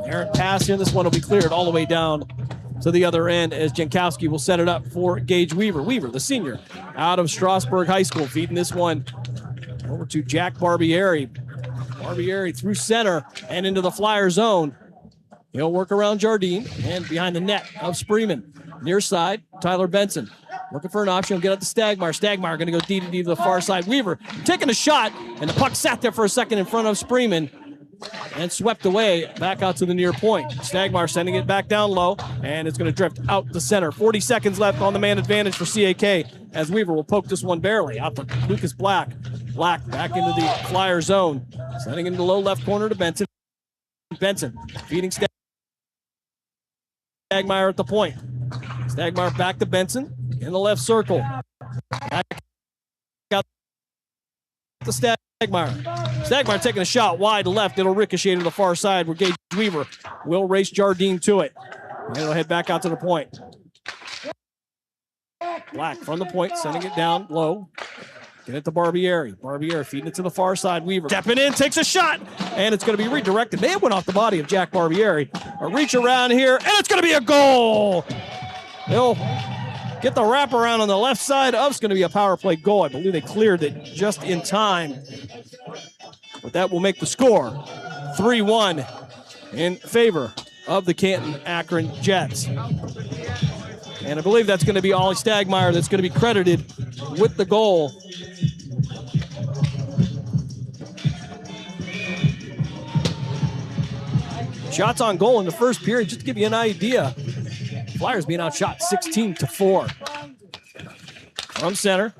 Errant pass here. This one will be cleared all the way down to the other end as Jankowski will set it up for Gage Weaver. Weaver, the senior, out of Strasburg High School, feeding this one over to Jack Barbieri. Barbieri through center and into the Flyer zone. He'll work around Jardine and behind the net of Spreeman. Near side, Tyler Benson looking for an option. He'll get up to Stagmeyer. Stagmeyer going to go D to the far side. Weaver taking a shot, and the puck sat there for a second in front of Spreeman and swept away back out to the near point. Stagmeyer sending it back down low, and it's going to drift out the center. 40 seconds left on the man advantage for CAK as Weaver will poke this one barely out to Lucas Black. Black back into the Flyer zone, sending into the low left corner to Benson. Benson feeding Stagmeyer at the point. Stagmeyer back to Benson in the left circle. Back out to Stagmeyer. Stagmeyer taking a shot wide left. It'll ricochet to the far side where Gage Weaver will race Jardine to it. And it'll head back out to the point. Black from the point, sending it down low. Get it to Barbieri. Barbieri feeding it to the far side. Weaver stepping in, takes a shot, and it's going to be redirected. May have went off the body of Jack Barbieri. A reach around here, and it's going to be a goal. They'll get the wraparound on the left side. It's going to be a power play goal. I believe they cleared it just in time. But that will make the score 3-1 in favor of the Canton Akron Jets. And I believe that's going to be Ollie Stagmeyer that's going to be credited with the goal. Shots on goal in the first period, just to give you an idea. Flyers being outshot 16-4. From center.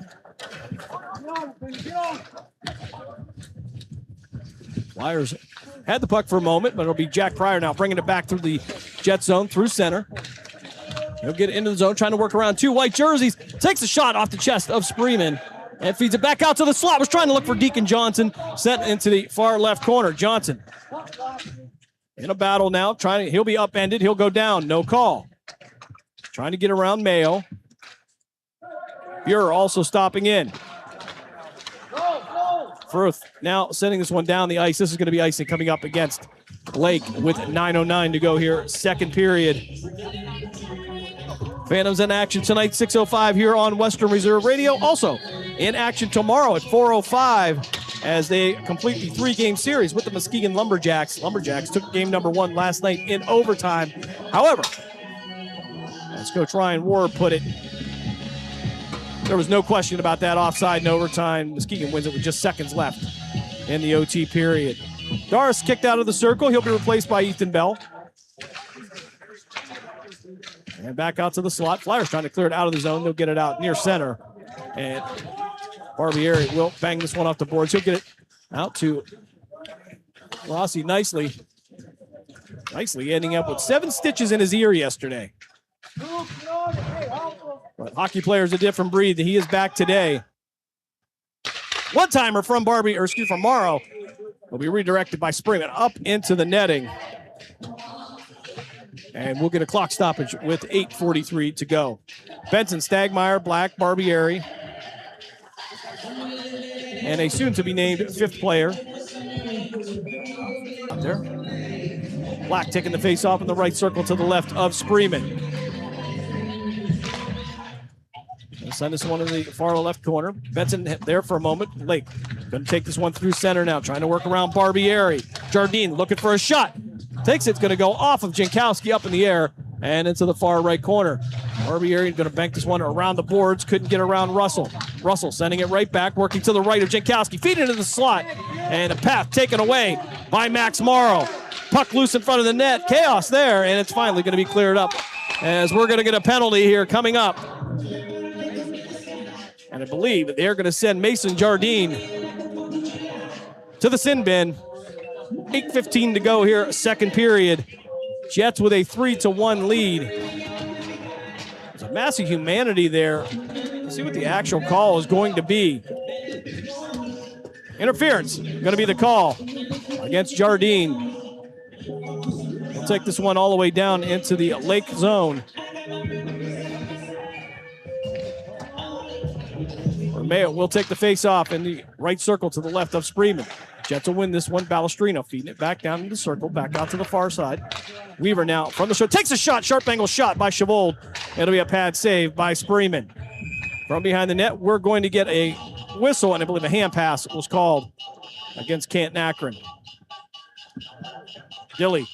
Flyers had the puck for a moment, but it'll be Jack Pryor now bringing it back through the Jet zone, through center. He'll get into the zone, trying to work around two white jerseys. Takes a shot off the chest of Spreeman and feeds it back out to the slot. Was trying to look for Deacon Johnson, sent into the far left corner. Johnson in a battle now, he'll be upended. He'll go down, no call. Trying to get around Mayo. Buer also stopping in. Firth now sending this one down the ice. This is going to be icing coming up against Lake with 9:09 to go here, second period. Phantoms in action tonight, 6:05 here on Western Reserve Radio. Also in action tomorrow at 4:05 as they complete the three-game series with the Muskegon Lumberjacks. Lumberjacks took game number one last night in overtime. However, as Coach Ryan Ward put it, there was no question about that offside in overtime. Muskegon wins it with just seconds left in the OT period. Doris kicked out of the circle. He'll be replaced by Ethan Bell. And back out to the slot. Flyers trying to clear it out of the zone. They'll get it out near center. And Barbieri will bang this one off the boards. He'll get it out to Rossi nicely ending up with 7 stitches in his ear yesterday. But hockey player's a different breed. He is back today. One-timer from from Morrow will be redirected by Springman up into the netting. And we'll get a clock stoppage with 8:43 to go. Benson, Stagmeyer, Black, Barbieri, and a soon-to-be-named fifth player. Up there. Black taking the face-off in the right circle to the left of Spreeman. Send this one in the far left corner. Benson there for a moment. Lake going to take this one through center now, trying to work around Barbieri. Jardine looking for a shot. Takes it. It's going to go off of Jankowski up in the air and into the far right corner. Barbieri going to bank this one around the boards. Couldn't get around Russell. Russell sending it right back, working to the right of Jankowski. Feed it into the slot. And a path taken away by Max Morrow. Puck loose in front of the net. Chaos there, and it's finally going to be cleared up as we're going to get a penalty here coming up. And I believe they're going to send Mason Jardine to the sin bin. 8:15 to go here, second period. Jets with a 3-1 lead. There's a massive humanity there. Let's see what the actual call is going to be. Interference going to be the call against Jardine. We'll take this one all the way down into the Lake zone. Mayo will take the face off in the right circle to the left of Spreeman. Jets will win this one. Balestrino feeding it back down into the circle, back out to the far side. Weaver now from the shot, takes a shot, sharp angle shot by Chavold. It'll be a pad save by Spreeman. From behind the net, we're going to get a whistle, and I believe a hand pass was called against Canton Akron. Dilly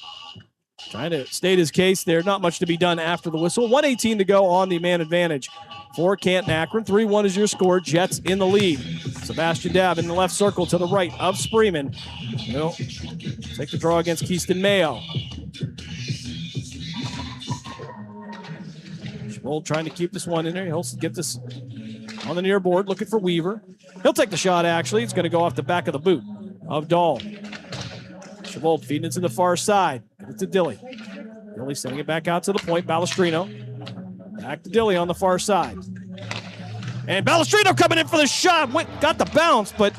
trying to state his case there. Not much to be done after the whistle. 1:18 to go on the man advantage for Canton Akron. 3-1 is your score. Jets in the lead. Sebastian Dabb in the left circle to the right of Spreeman. He'll take the draw against Keyston Mayo. Schmold trying to keep this one in there. He'll get this on the near board, looking for Weaver. He'll take the shot, actually. It's going to go off the back of the boot of Dahl. Chavold feeding it to the far side. Give it to Dilly. Dilly sending it back out to the point. Balestrino. Back to Dilly on the far side. And Balestrino coming in for the shot. Got the bounce, but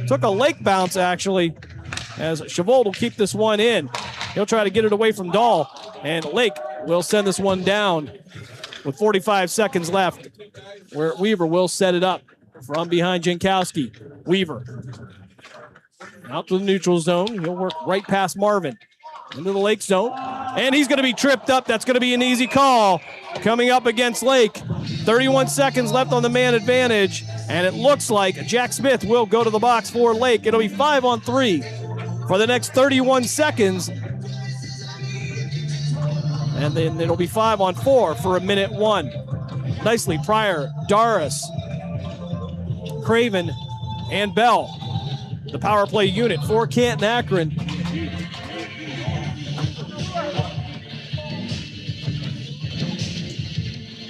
took a Lake bounce, actually, as Chavold will keep this one in. He'll try to get it away from Dahl, and Lake will send this one down with 45 seconds left, where Weaver will set it up from behind Jankowski. Weaver out to the neutral zone. He'll work right past Marvin into the Lake zone, and he's going to be tripped up. That's going to be an easy call coming up against Lake. 31 seconds left on the man advantage, and it looks like Jack Smith will go to the box for Lake. It'll be 5-on-3 for the next 31 seconds, and then it'll be 5-on-4 for a minute one. Nicely, Pryor, Doris, Craven, and Bell, the power play unit for Canton Akron.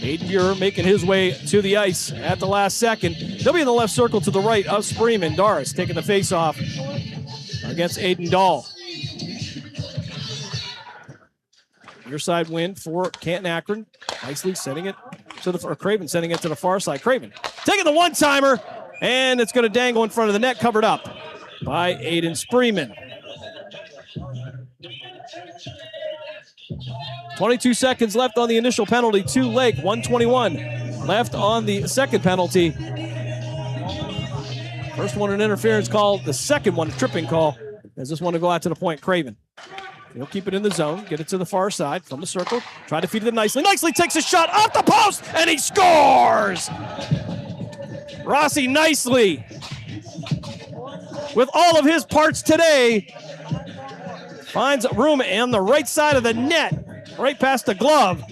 Aiden Buer making his way to the ice at the last second. He'll be in the left circle to the right of Spreeman. Doris taking the face-off against Aiden Dahl. Near side win for Canton Akron. Nicely sending it to the, or Craven sending it to the far side. Craven taking the one-timer, and it's going to dangle in front of the net, covered up by Aiden Spreeman. 22 seconds left on the initial penalty to Lake. 1:21 left on the second penalty. First one an interference call. The second one a tripping call. As this one to go out to the point, Craven. He'll keep it in the zone, get it to the far side from the circle. Try to feed it nicely. Nicely takes a shot off the post, and he scores! Rossi Nicely, with all of his parts today, finds room on the right side of the net, right past the glove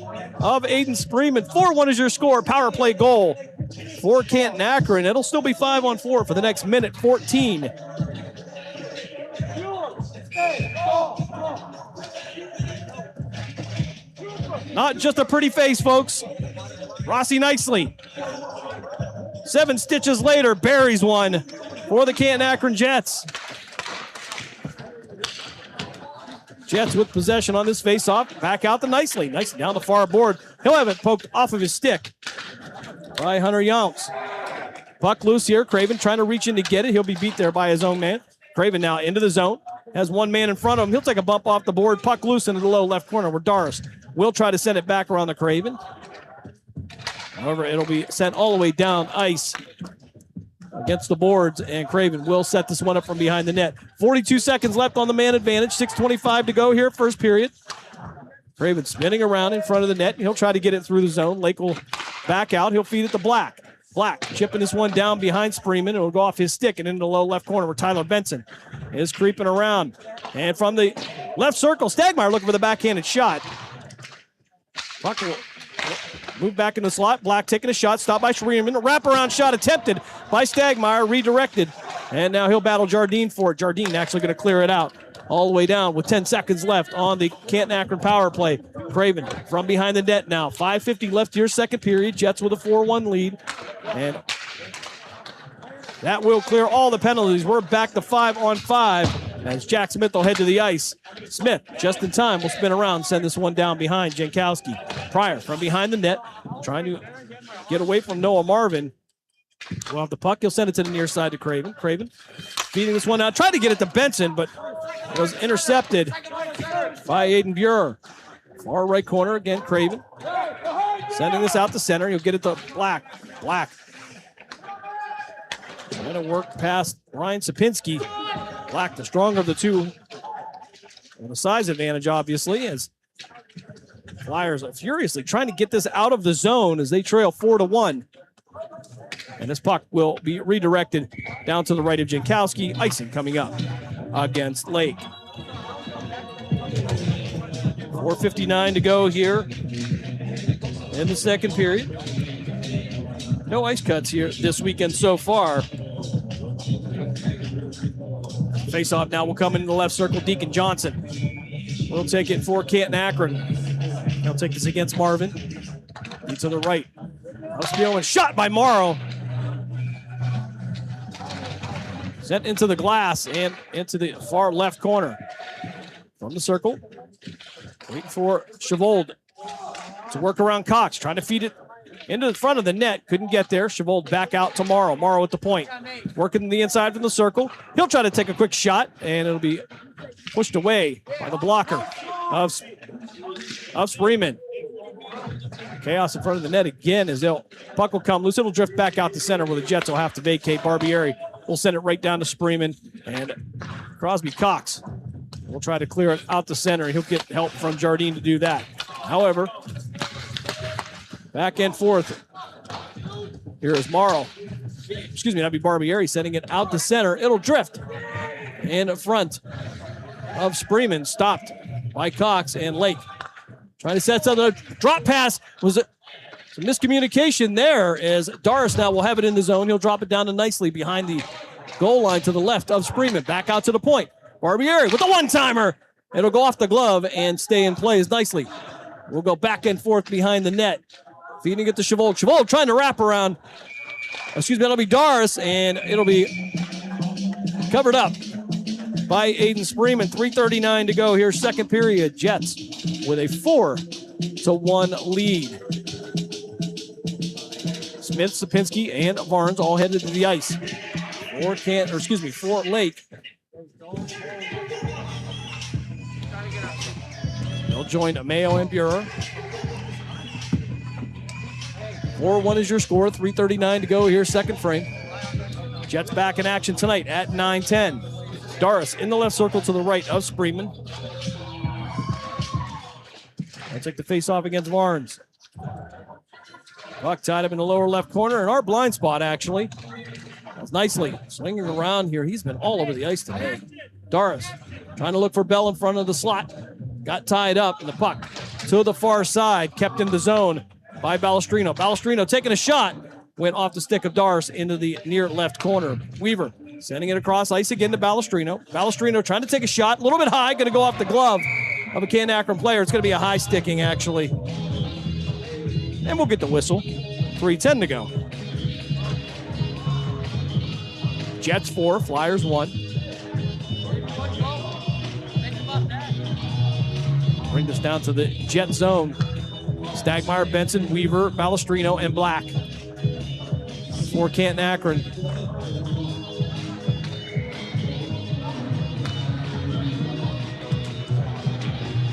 of Aiden Spreeman. 4-1 is your score. Power play goal for Canton Akron. It'll still be 5-on-4 for the next minute 14. Not just a pretty face, folks. Rossi Nicely. 7 stitches later, buries one for the Canton Akron Jets. Jets with possession on this face-off. Back out to Nicely. Nicely down the far board. He'll have it poked off of his stick by Hunter Younts. Puck loose here. Craven trying to reach in to get it. He'll be beat there by his own man. Craven now into the zone. Has one man in front of him. He'll take a bump off the board. Puck loose into the low left corner where Doris will try to send it back around the Craven. However, it'll be sent all the way down ice against the boards, and Craven will set this one up from behind the net. 42 seconds left on the man advantage. 6:25 to go here, first period. Craven spinning around in front of the net. He'll try to get it through the zone. Lake will back out. He'll feed it to Black. Black chipping this one down behind Spreeman. It'll go off his stick and into the low left corner where Tyler Benson is creeping around. And from the left circle, Stagmeyer looking for the backhanded shot. Puck will move back in the slot. Black taking a shot. Stopped by Spreeman. A wraparound shot attempted by Stagmeyer. Redirected. And now he'll battle Jardine for it. Jardine actually going to clear it out all the way down with 10 seconds left on the Canton-Akron power play. Craven from behind the net now. 5:50 left here, second period. Jets with a 4-1 lead. And that will clear all the penalties. We're back to 5-on-5 as Jack Smith will head to the ice. Smith, just in time, will spin around, send this one down behind Jankowski. Pryor from behind the net, trying to get away from Noah Marvin. We'll have the puck. He'll send it to the near side to Craven. Craven feeding this one out. Tried to get it to Benson, but it was intercepted by Aiden Buer. Far right corner again, Craven. Sending this out to center. He'll get it to Black. Black. Trying to work past Ryan Sapinski. Black, the stronger of the two. And the size advantage, obviously, as Flyers are furiously trying to get this out of the zone as they trail 4-1. And this puck will be redirected down to the right of Jankowski. Icing coming up against Lake. 4:59 to go here in the second period. No ice cuts here this weekend so far. Face-off now will come into the left circle. Deacon Johnson will take it for Canton-Akron. He'll take this against Marvin. To the right. Steal and shot by Morrow. Sent into the glass and into the far left corner. From the circle. Waiting for Chavold to work around Cox. Trying to feed it into the front of the net. Couldn't get there. Chavold back out to Morrow. Morrow at the point. Working the inside from the circle. He'll try to take a quick shot, and it'll be pushed away by the blocker of Spreeman. Chaos in front of the net again as puck will come loose. It'll drift back out to center where the Jets will have to vacate. Barbieri will send it right down to Spreeman. And Crosby Cox will try to clear it out to center. He'll get help from Jardine to do that. However, back and forth. Here is Morrow. Excuse me, that'd be Barbieri sending it out to center. It'll drift in front of Spreeman. Stopped by Cox and Lake. Trying to set something up. Drop pass was some miscommunication there as Doris now will have it in the zone. He'll drop it down to nicely behind the goal line to the left of Spreeman. Back out to the point. Barbieri with a one-timer. It'll go off the glove and stay in place nicely. We'll go back and forth behind the net. Feeding it to Chavold. Chavold trying to wrap around. Excuse me, that'll be Doris, and it'll be covered up by Aiden Spreeman. 3:39 to go here, second period. Jets with a 4-1 lead. Smith, Sapinski, and Barnes all headed to the ice. For Lake. They'll join Mayo and Buer. 4-1 is your score. 3:39 to go here, second frame. Jets back in action tonight at 9:10. Doris in the left circle to the right of Spreeman. They'll take the face-off against Barnes. Puck tied up in the lower left corner in our blind spot, actually. That's nicely swinging around here. He's been all over the ice today. Doris trying to look for Bell in front of the slot. Got tied up, and the puck to the far side, kept in the zone by Balestrino. Balestrino taking a shot. Went off the stick of Doris into the near left corner. Weaver sending it across ice again to Balestrino. Balestrino trying to take a shot. A little bit high. Going to go off the glove of a Canton-Akron player. It's going to be a high sticking, actually. And we'll get the whistle. 3:10 to go. Jets 4, Flyers 1. Bring this down to the Jet zone. Stagmeyer, Benson, Weaver, Balestrino, and Black. for Canton Akron.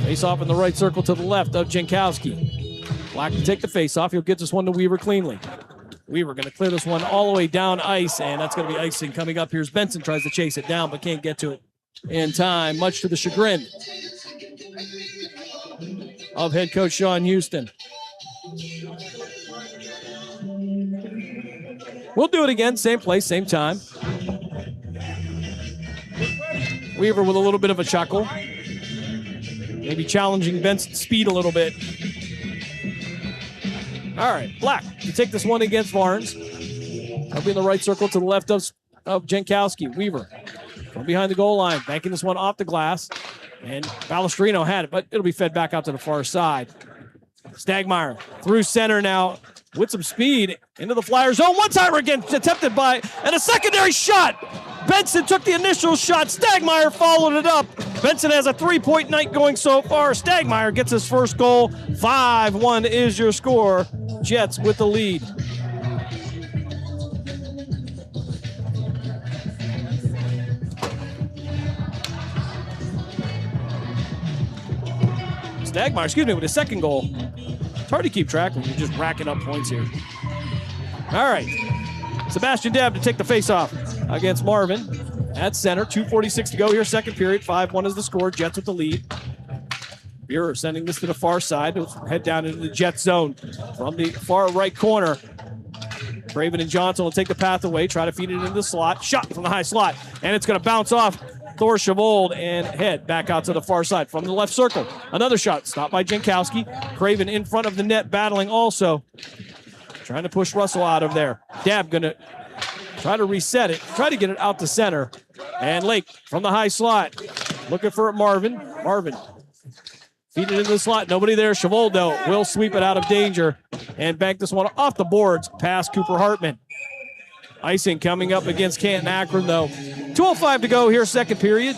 Face off in the right circle to the left of Jankowski. Black to take the face off. He'll get this one to Weaver cleanly. Weaver going to clear this one all the way down ice, and that's going to be icing coming up. Here's Benson, tries to chase it down, but can't get to it in time, much to the chagrin of head coach Sean Houston. We'll do it again, same place, same time. Weaver with a little bit of a chuckle. Maybe challenging Benson's speed a little bit. All right, Black to take this one against Barnes. That'll be in the right circle to the left of Jankowski. Weaver from behind the goal line, banking this one off the glass. And Balestrino had it, but it'll be fed back out to the far side. Stagmeyer through center now with some speed into the Flyer zone. One-timer again attempted by, and a secondary shot. Benson took the initial shot. Stagmeyer followed it up. Benson has a 3-point night going so far. Stagmeyer gets his first goal. 5-1 is your score. Jets with the lead. Stagmeyer, with his second goal. It's hard to keep track when you're just racking up points here. All right. Sebastian Dabb to take the face-off against Marvin at center. 2:46 to go here, second period. 5-1 is the score. Jets with the lead. Buehrer sending this to the far side. He'll head down into the Jets zone from the far right corner. Craven and Johnson will take the path away, try to feed it into the slot. Shot from the high slot, and it's going to bounce off Thor Chavold and head back out to the far side from the left circle. Another shot stopped by Jankowski. Craven in front of the net battling also. Trying to push Russell out of there. Dabb going to try to reset it, try to get it out to center. And Lake from the high slot. Looking for Marvin. Marvin feed it into the slot. Nobody there. Chavold, though, will sweep it out of danger and bank this one off the boards past Cooper Hartman. Icing coming up against Canton Akron, though. 2:05 to go here, second period.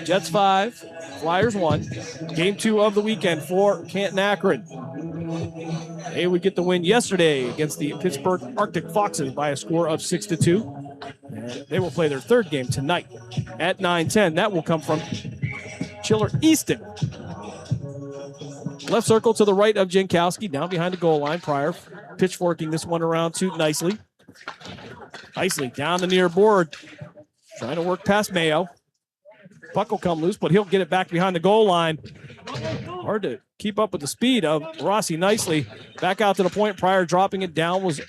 Jets 5, Flyers 1. Game 2 of the weekend for Canton Akron. They would get the win yesterday against the Pittsburgh Arctic Foxes by a score of 6-2. And they will play their third game tonight at 9:10. That will come from Chiller Easton. Left circle to the right of Jankowski, down behind the goal line. Pryor pitchforking this one around to Nicely. Nicely down the near board, trying to work past Mayo. Puck will come loose, but he'll get it back behind the goal line. Hard to keep up with the speed of Rossi. Nicely back out to the point. Pryor dropping it down, was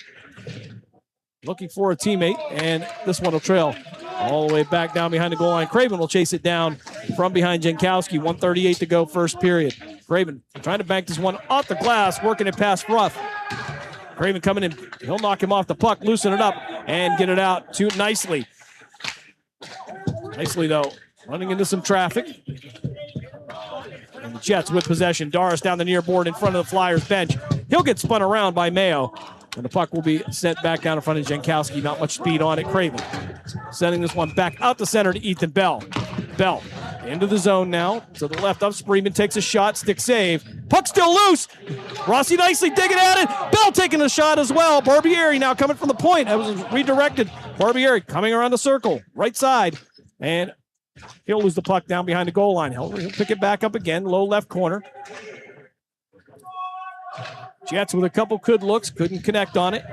looking for a teammate, and this one will trail all the way back down behind the goal line. Craven will chase it down from behind Jankowski. 1:38 to go, first period. Craven trying to bank this one off the glass, working it past Ruff. Craven coming in. He'll knock him off the puck, loosen it up, and get it out to Nicely. Nicely, though, running into some traffic. And the Jets with possession. Doris down the near board in front of the Flyers bench. He'll get spun around by Mayo. And the puck will be sent back down in front of Jankowski. Not much speed on it. Craven sending this one back out the center to Ethan Bell. Bell into the zone now. To the left of Spreeman, takes a shot. Stick save. Puck still loose. Rossi Nicely digging at it. Bell taking the shot as well. Barbieri now coming from the point. That was redirected. Barbieri coming around the circle. Right side. And he'll lose the puck down behind the goal line. He'll pick it back up again. Low left corner. Jets with a couple good looks. Couldn't connect on it.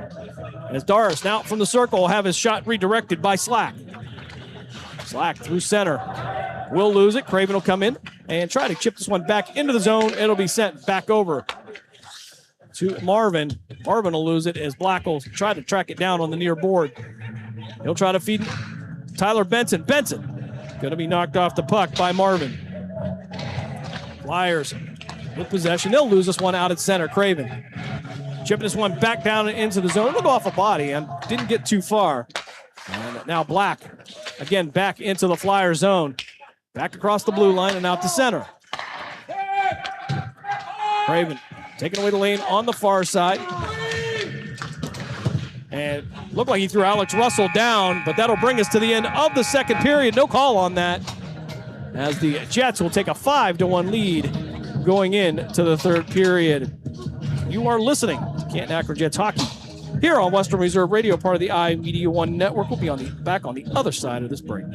As Doris now from the circle will have his shot redirected by Slack. Slack through center. Will lose it. Craven will come in and try to chip this one back into the zone. It'll be sent back over to Marvin. Marvin will lose it as Black will try to track it down on the near board. He'll try to feed Tyler Benson. Benson going to be knocked off the puck by Marvin. Flyers with possession. They'll lose this one out at center. Craven chipping this one back down into the zone. It'll go off a body and didn't get too far. And now Black again back into the Flyer zone. Back across the blue line and out to center. Craven taking away the lane on the far side. And looked like he threw Alex Russell down, but that'll bring us to the end of the second period. No call on that, as the Jets will take a 5-1 lead going into the third period. You are listening to Canton Akron Jets Hockey here on Western Reserve Radio, part of the iMedia One Network. We'll be back on the other side of this break.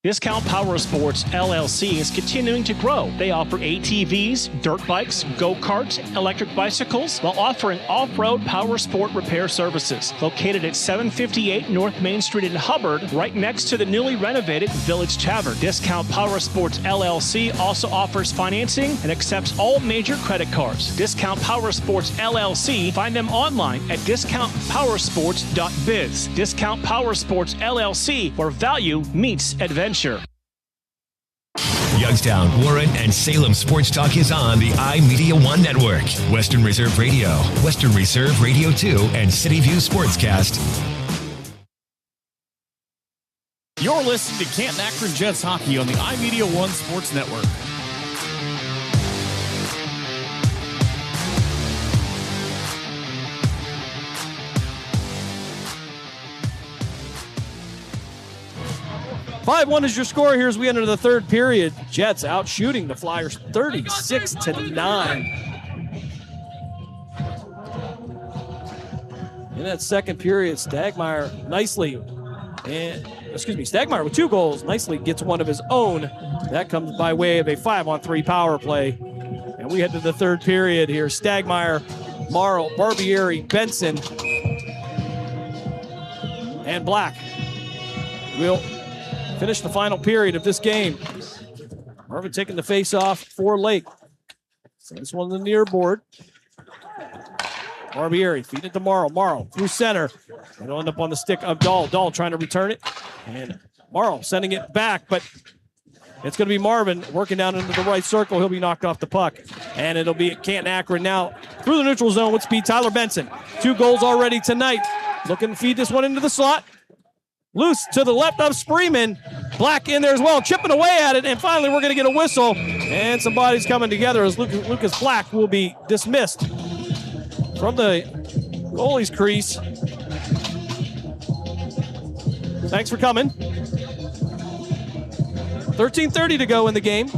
Discount Power Sports LLC is continuing to grow. They offer ATVs, dirt bikes, go-karts, electric bicycles, while offering off-road power sport repair services. Located at 758 North Main Street in Hubbard, right next to the newly renovated Village Tavern. Discount Power Sports LLC also offers financing and accepts all major credit cards. Discount Power Sports LLC, find them online at discountpowersports.biz. Discount Power Sports LLC, where value meets adventure. Youngstown, Warren, and Salem Sports Talk is on the iMedia One Network. Western Reserve Radio, Western Reserve Radio 2, and City View Sportscast. You're listening to Canton Akron Jets hockey on the iMedia One Sports Network. Five-1 is your score here as we enter the third period. Jets out shooting the Flyers 36-9. In that second period, Stagmeyer Stagmeyer with 2 goals nicely gets one of his own. That comes by way of a 5-on-3 power play. And we head to the third period here. Stagmeyer, Morrow, Barbieri, Benson, and Black will finish the final period of this game. Marvin taking the face off for Lake. This one on the near board. Barbieri feeding it to Morrow. Morrow through center. It'll end up on the stick of Dahl. Dahl trying to return it. And Morrow sending it back, but it's going to be Marvin working down into the right circle. He'll be knocked off the puck. And it'll be Canton Akron now through the neutral zone with speed. Tyler Benson. 2 goals already tonight. Looking to feed this one into the slot. Loose to the left of Spreeman. Black in there as well, chipping away at it, and finally we're going to get a whistle. And some bodies coming together as Lucas Black will be dismissed from the goalie's crease. Thanks for coming. 13:30 to go in the game.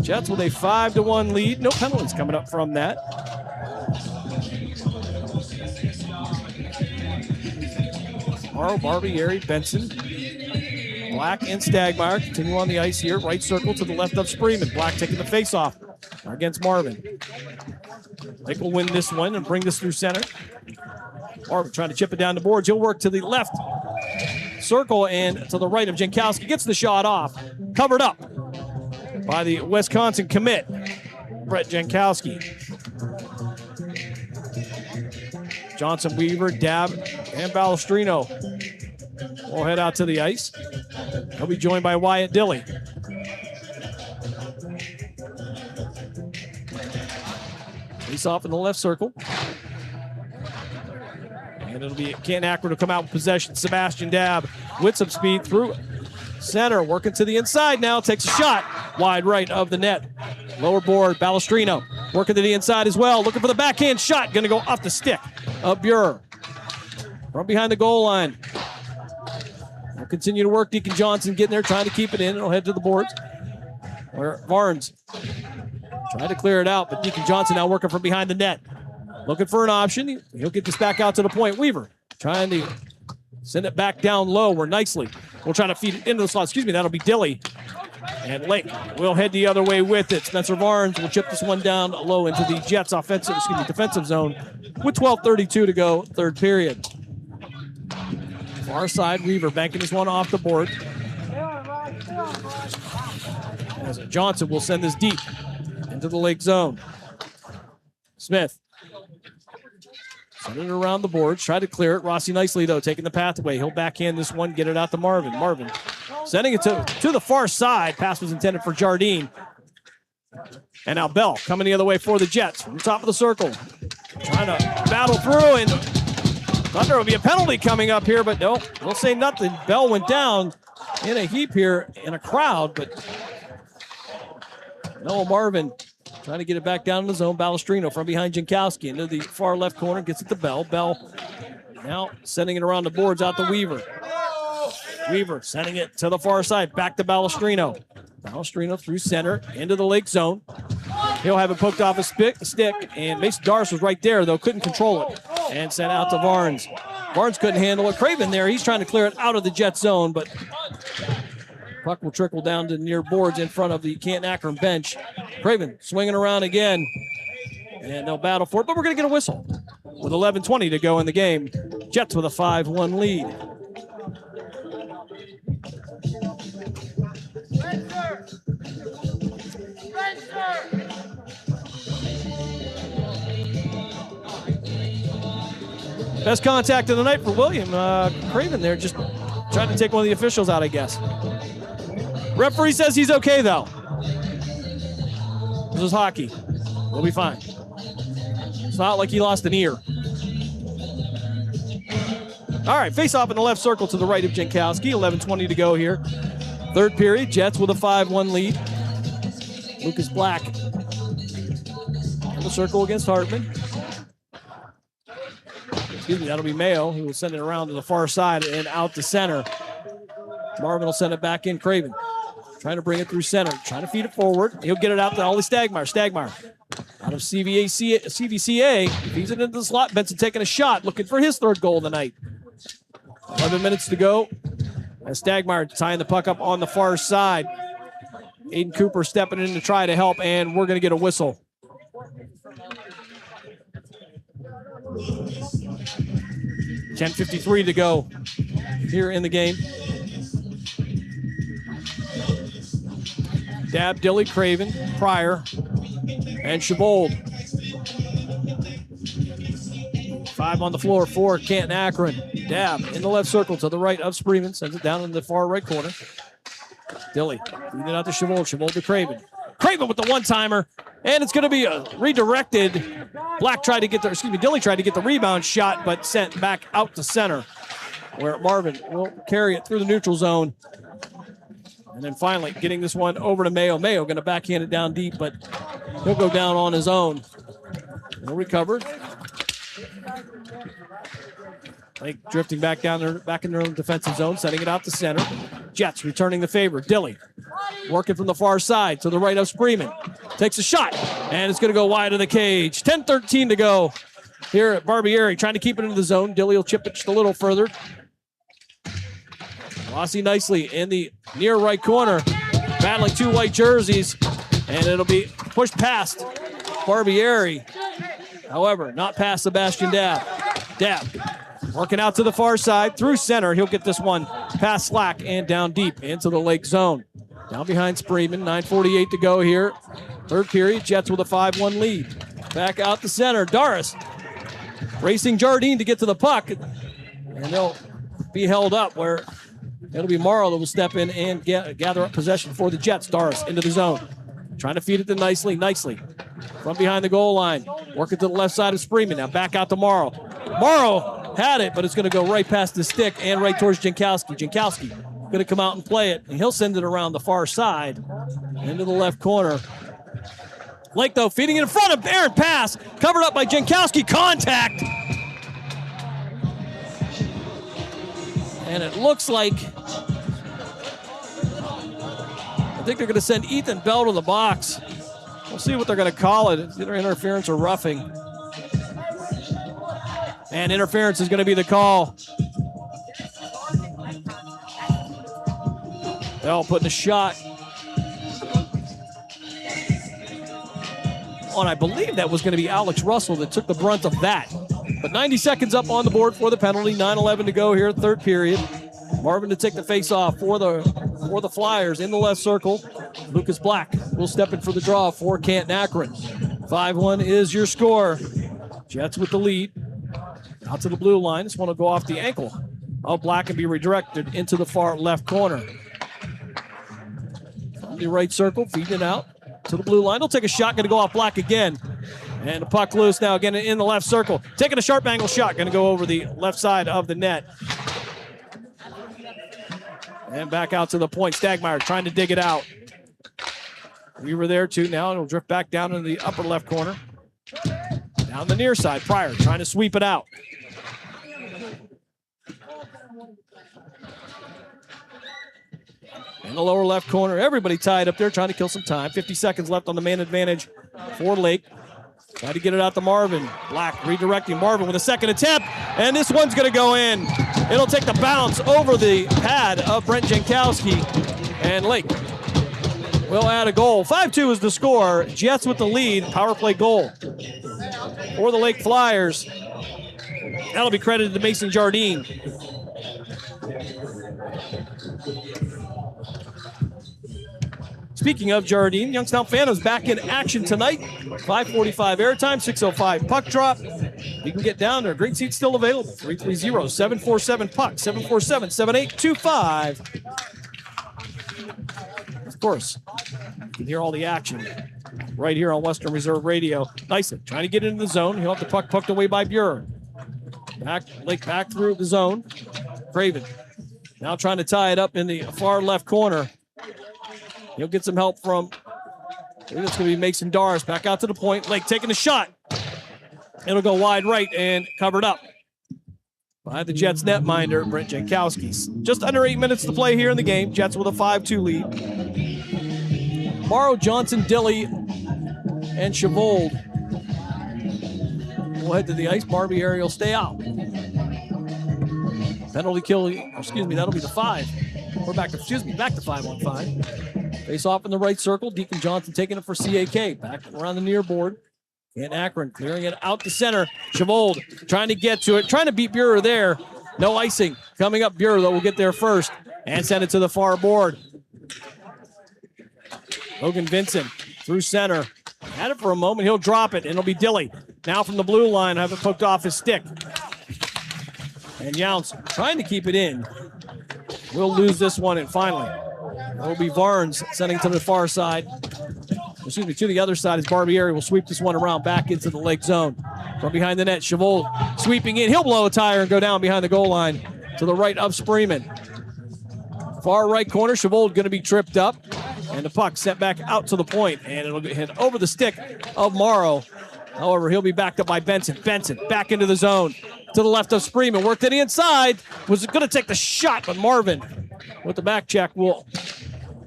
Jets with a 5-1 lead. No penalties coming up from that. Morrow, Barbieri, Benson, Black, and Stagmeyer continue on the ice here. Right circle to the left of Spreeman. Black taking the face-off against Marvin. Lake will win this one and bring this through center. Marvin trying to chip it down the boards. He'll work to the left circle and to the right of Jankowski. Gets the shot off. Covered up by the Wisconsin commit, Brett Jankowski. Johnson, Weaver, Dab, and Balestrino will head out to the ice. He'll be joined by Wyatt Dilley. Face off in the left circle. And it'll be Canton Akron to come out with possession. Sebastian Dab with some speed through center, working to the inside now. Takes a shot wide right of the net. Lower board, Balestrino working to the inside as well. Looking for the backhand shot. Going to go off the stick of Buer. From behind the goal line. We'll continue to work. Deacon Johnson getting there, trying to keep it in. It'll head to the boards. Where Barnes trying to clear it out, but Deacon Johnson now working from behind the net. Looking for an option. He'll get this back out to the point. Weaver trying to send it back down low where Nicely will try to feed it into the slot. That'll be Dilley. And Lake will head the other way with it. Spencer Barnes will chip this one down low into the Jets' defensive zone with 12:32 to go, third period. Far side, Weaver banking this one off the board. As Johnson will send this deep into the Lake zone. Smith sending it around the boards, try to clear it. Rossi Nicely, though, taking the pathway. He'll backhand this one, get it out to Marvin. Marvin sending it to the far side. Pass was intended for Jardine. And now Bell coming the other way for the Jets from the top of the circle. Trying to battle through, and thought there would be a penalty coming up here, but no, we'll say nothing. Bell went down in a heap here in a crowd, but Noah Marvin trying to get it back down in the zone. Balestrino from behind Jankowski into the far left corner, gets it to Bell. Bell now sending it around the boards out to Weaver. Weaver sending it to the far side, back to Balestrino. Balestrino through center into the Lake zone. He'll have it poked off his stick, and Mason Doris was right there, though, couldn't control it, and sent out to Barnes. Barnes couldn't handle it. Craven there, he's trying to clear it out of the Jet zone, but puck will trickle down to near boards in front of the Canton Akron bench. Craven swinging around again, and they'll battle for it, but we're going to get a whistle with 11:20 to go in the game. Jets with a 5-1 lead. Best contact of the night for William Craven there, just trying to take one of the officials out, I guess. Referee says he's okay, though. This is hockey. We'll be fine. It's not like he lost an ear. All right, face off in the left circle to the right of Jankowski. 11:20 to go here. Third period, Jets with a 5-1 lead. Lucas Black in the circle against Hartman. Excuse me, that'll be Mayo. He will send it around to the far side and out to center. Marvin will send it back in. Craven trying to bring it through center, trying to feed it forward. He'll get it out to Ollie Stagmeyer. Stagmeyer out of CVCA. He feeds it into the slot. Benson taking a shot, looking for his third goal of the night. 11 minutes to go. As Stagmeyer tying the puck up on the far side. Aiden Cooper stepping in to try to help, and we're going to get a whistle. $10:53 to go here in the game. Dab, Dilly, Craven, Pryor, and Shabold. 5 on the floor for Canton Akron. Dab in the left circle to the right of Spreeman. Sends it down in the far right corner. Dilly feeding it out to Shabold. Shabold to Craven. Craven with the one-timer. And it's going to be a redirected. Dilly tried to get the rebound shot, but sent back out to center, where Marvin will carry it through the neutral zone. And then finally getting this one over to Mayo. Mayo going to backhand it down deep, but he'll go down on his own. He'll recover. Lake drifting back down there, back in their own defensive zone, sending it out to center. Jets returning the favor. Dilly working from the far side to the right of Spreeman. Takes a shot, and it's going to go wide of the cage. 10:13 to go here at Barbieri, trying to keep it into the zone. Dilly will chip it just a little further. Rossi nicely in the near right corner, battling two white jerseys, and it'll be pushed past Barbieri. However, not past Sebastian Dab. Dab working out to the far side through center. He'll get this one past Slack and down deep into the Lake zone. Down behind Spreeman, 9:48 to go here. Third period, Jets with a 5-1 lead. Back out the center, Doris racing Jardine to get to the puck, and they'll be held up where it'll be Morrow that will step in and gather up possession for the Jets. Doris into the zone, trying to feed it to Nicely from behind the goal line, working to the left side of Spreeman. Now back out to Morrow. Morrow had it, but it's going to go right past the stick and right towards Jankowski. Jankowski going to come out and play it, and he'll send it around the far side into the left corner. Lake, though, feeding it in front of Aaron pass, covered up by Jankowski. Contact. And it looks like, I think they're going to send Ethan Bell to the box. We'll see what they're going to call it. It's either interference or roughing. And interference is going to be the call. Bell putting a shot on, I believe that was going to be Alex Russell that took the brunt of that. But 90 seconds up on the board for the penalty. 9:11 to go here, third period. Marvin to take the face-off for the Flyers in the left circle. Lucas Black will step in for the draw for Canton Akron. 5-1 is your score. Jets with the lead. Out to the blue line. This one will go off the ankle of Black and be redirected into the far left corner. From the right circle, feeding it out to the blue line. He'll take a shot, going to go off Black again. And the puck loose now again in the left circle. Taking a sharp angle shot, going to go over the left side of the net. And back out to the point. Stagmeyer trying to dig it out. We were there too now, and it'll drift back down into the upper left corner. Down the near side, Pryor trying to sweep it out. in the lower left corner. Everybody tied up there trying to kill some time. 50 seconds left on the man advantage for Lake. Try to get it out to Marvin. Black redirecting Marvin with a second attempt, and this one's going to go in. It'll take the bounce over the pad of Brent Jankowski, and Lake will add a goal. 5-2 is the score. Jets with the lead. Power play goal for the Lake Flyers. That'll be credited to Mason Jardine. Speaking of Jardine, Youngstown Phantoms back in action tonight. 5:45 airtime, 6:05 puck drop. You can get down there. Great seats still available. 330-747-PUCK, 747-7825. Of course, you can hear all the action right here on Western Reserve Radio. Nyson trying to get into the zone. He'll have the puck pucked away by Buren. Lake back through the zone. Craven now trying to tie it up in the far left corner. He'll get some help from, it's going to be Mason Doris. Back out to the point. Lake taking a shot. It'll go wide right and covered up by the Jets netminder, Brent Jankowski. Just under 8 minutes to play here in the game. Jets with a 5-2 lead. Morrow, Johnson, Dilly, and Chavold will head to the ice. Barbieri will stay out. Penalty kill, that'll be the 5. We're back to 5-on-5. Face off in the right circle. Deacon Johnson taking it for CAK. Back around the near board. And Akron clearing it out to center. Chavold trying to get to it. Trying to beat Burer there. No icing. Coming up, Burer, though, will get there first. And send it to the far board. Logan Vincent through center. Had it for a moment. He'll drop it, and it'll be Dilly. Now from the blue line, have it poked off his stick. And Younce trying to keep it in. We'll lose this one, and finally, it'll be Varnes sending to the far side. To the other side as Barbieri will sweep this one around back into the Lake zone. From behind the net, Chavold sweeping in. He'll blow a tire and go down behind the goal line to the right of Spreeman. Far right corner, Chavold going to be tripped up. And the puck sent back out to the point, and it'll hit over the stick of Morrow. However, he'll be backed up by Benson. Benson back into the zone to the left of Spreeman. Worked to the inside. Was going to take the shot, but Marvin with the back check will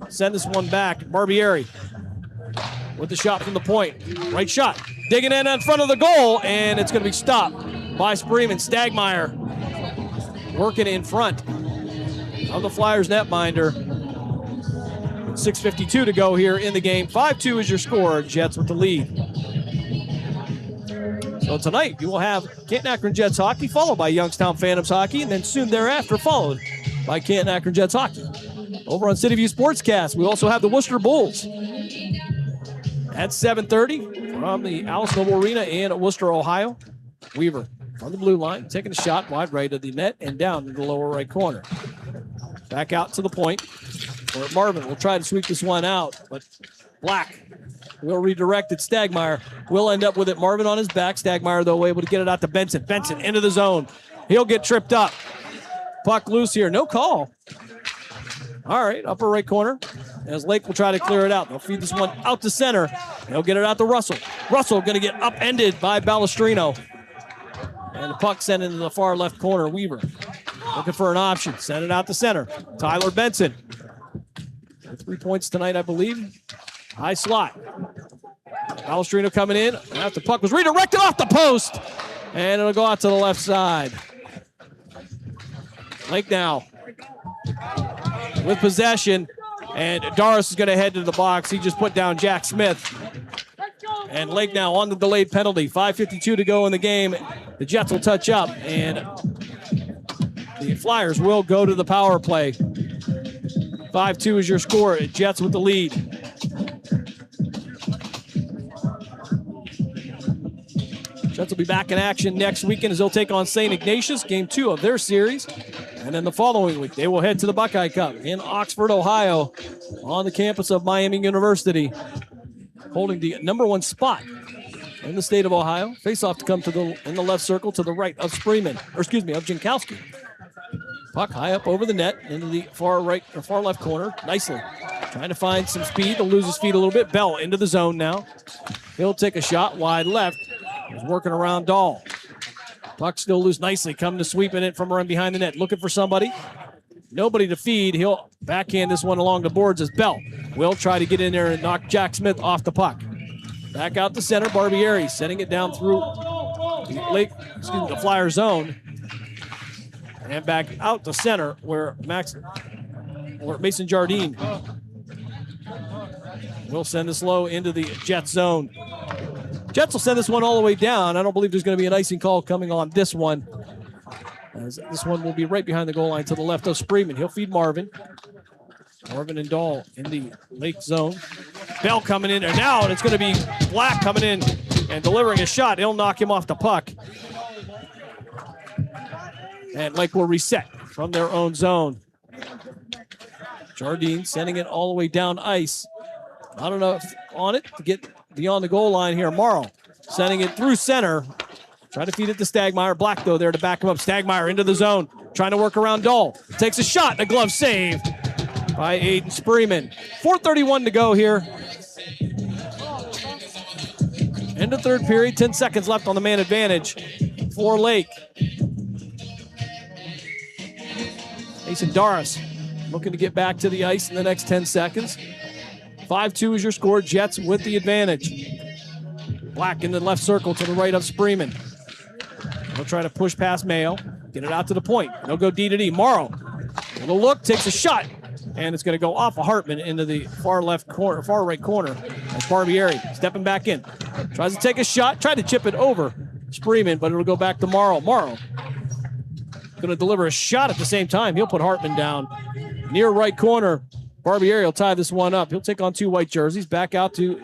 send this one back. Barbieri with the shot from the point. Right shot. Digging in front of the goal, and it's going to be stopped by Spreeman. Stagmeyer working in front of the Flyers netminder. 6:52 to go here in the game. 5-2 is your score. Jets with the lead. So tonight you will have Canton Akron Jets hockey, followed by Youngstown Phantoms hockey, and then soon thereafter followed by Canton Akron Jets hockey. Over on City View Sportscast, we also have the Worcester Bulls at 7:30 from the Alice Noble Arena in Worcester, Ohio. Weaver on the blue line, taking a shot wide right of the net and down in the lower right corner. Back out to the point, where Marvin will try to sweep this one out, but Black will redirect it. Stagmeyer will end up with it. Marvin on his back. Stagmeyer, though, able to get it out to Benson. Benson into the zone. He'll get tripped up. Puck loose here. No call. All right, upper right corner. As Lake will try to clear it out. They'll feed this one out to center. They'll get it out to Russell. Russell going to get upended by Balestrino. And the puck sent into the far left corner. Weaver looking for an option. Send it out to center. Tyler Benson. 3 points tonight, I believe. High slot. Balestrino coming in. After the puck was redirected off the post. And it'll go out to the left side. Lake now with possession. And Doris is going to head to the box. He just put down Jack Smith. And Lake now on the delayed penalty. 5:52 to go in the game. The Jets will touch up. And the Flyers will go to the power play. 5-2 is your score. Jets with the lead. Jets will be back in action next weekend as they'll take on St. Ignatius, game 2 of their series. And then the following week, they will head to the Buckeye Cup in Oxford, Ohio, on the campus of Miami University, holding the #1 spot in the state of Ohio. Face-off to come in the left circle to the right of of Jankowski. Puck high up over the net into the far right or far left corner. Nicely trying to find some speed. He'll lose his feet a little bit. Bell into the zone now. He'll take a shot wide left. He's working around Dahl. Puck still loose nicely. Coming to sweeping it from around behind the net. Looking for somebody. nobody to feed. He'll backhand this one along the boards as Bell will try to get in there and knock Jack Smith off the puck. Back out the center, Barbieri sending it down through the Flyer zone. And back out the center where Mason Jardine will send this low into the Jets zone. Jets will send this one all the way down. I don't believe there's going to be an icing call coming on this one, as this one will be right behind the goal line to the left of Spreeman. He'll feed Marvin. Marvin and Dahl in the Lake zone. Bell coming in there now, and it's going to be Black coming in and delivering a shot. He'll knock him off the puck. And Lake will reset from their own zone. Jardine sending it all the way down ice. Not enough on it to get beyond the goal line here. Morrow sending it through center. Trying to feed it to Stagmeyer. Black, though, there to back him up. Stagmeyer into the zone. Trying to work around Dahl. Takes a shot. And a glove save by Aiden Spreeman. 4:31 to go here. End of third period. 10 seconds left on the man advantage for Lake. Mason Doris looking to get back to the ice in the next 10 seconds. 5-2 is your score. Jets with the advantage. Black in the left circle to the right of Spreeman. He'll try to push past Mayo. Get it out to the point. He'll go D to D. Morrow. Little look, takes a shot. And it's going to go off of Hartman into the far right corner. That's Barbieri stepping back in. Tries to take a shot. Tried to chip it over Spreeman, but it'll go back to Morrow. Morrow going to deliver a shot at the same time. He'll put Hartman down near right corner. Barbieri will tie this one up. He'll take on 2 white jerseys. Back out to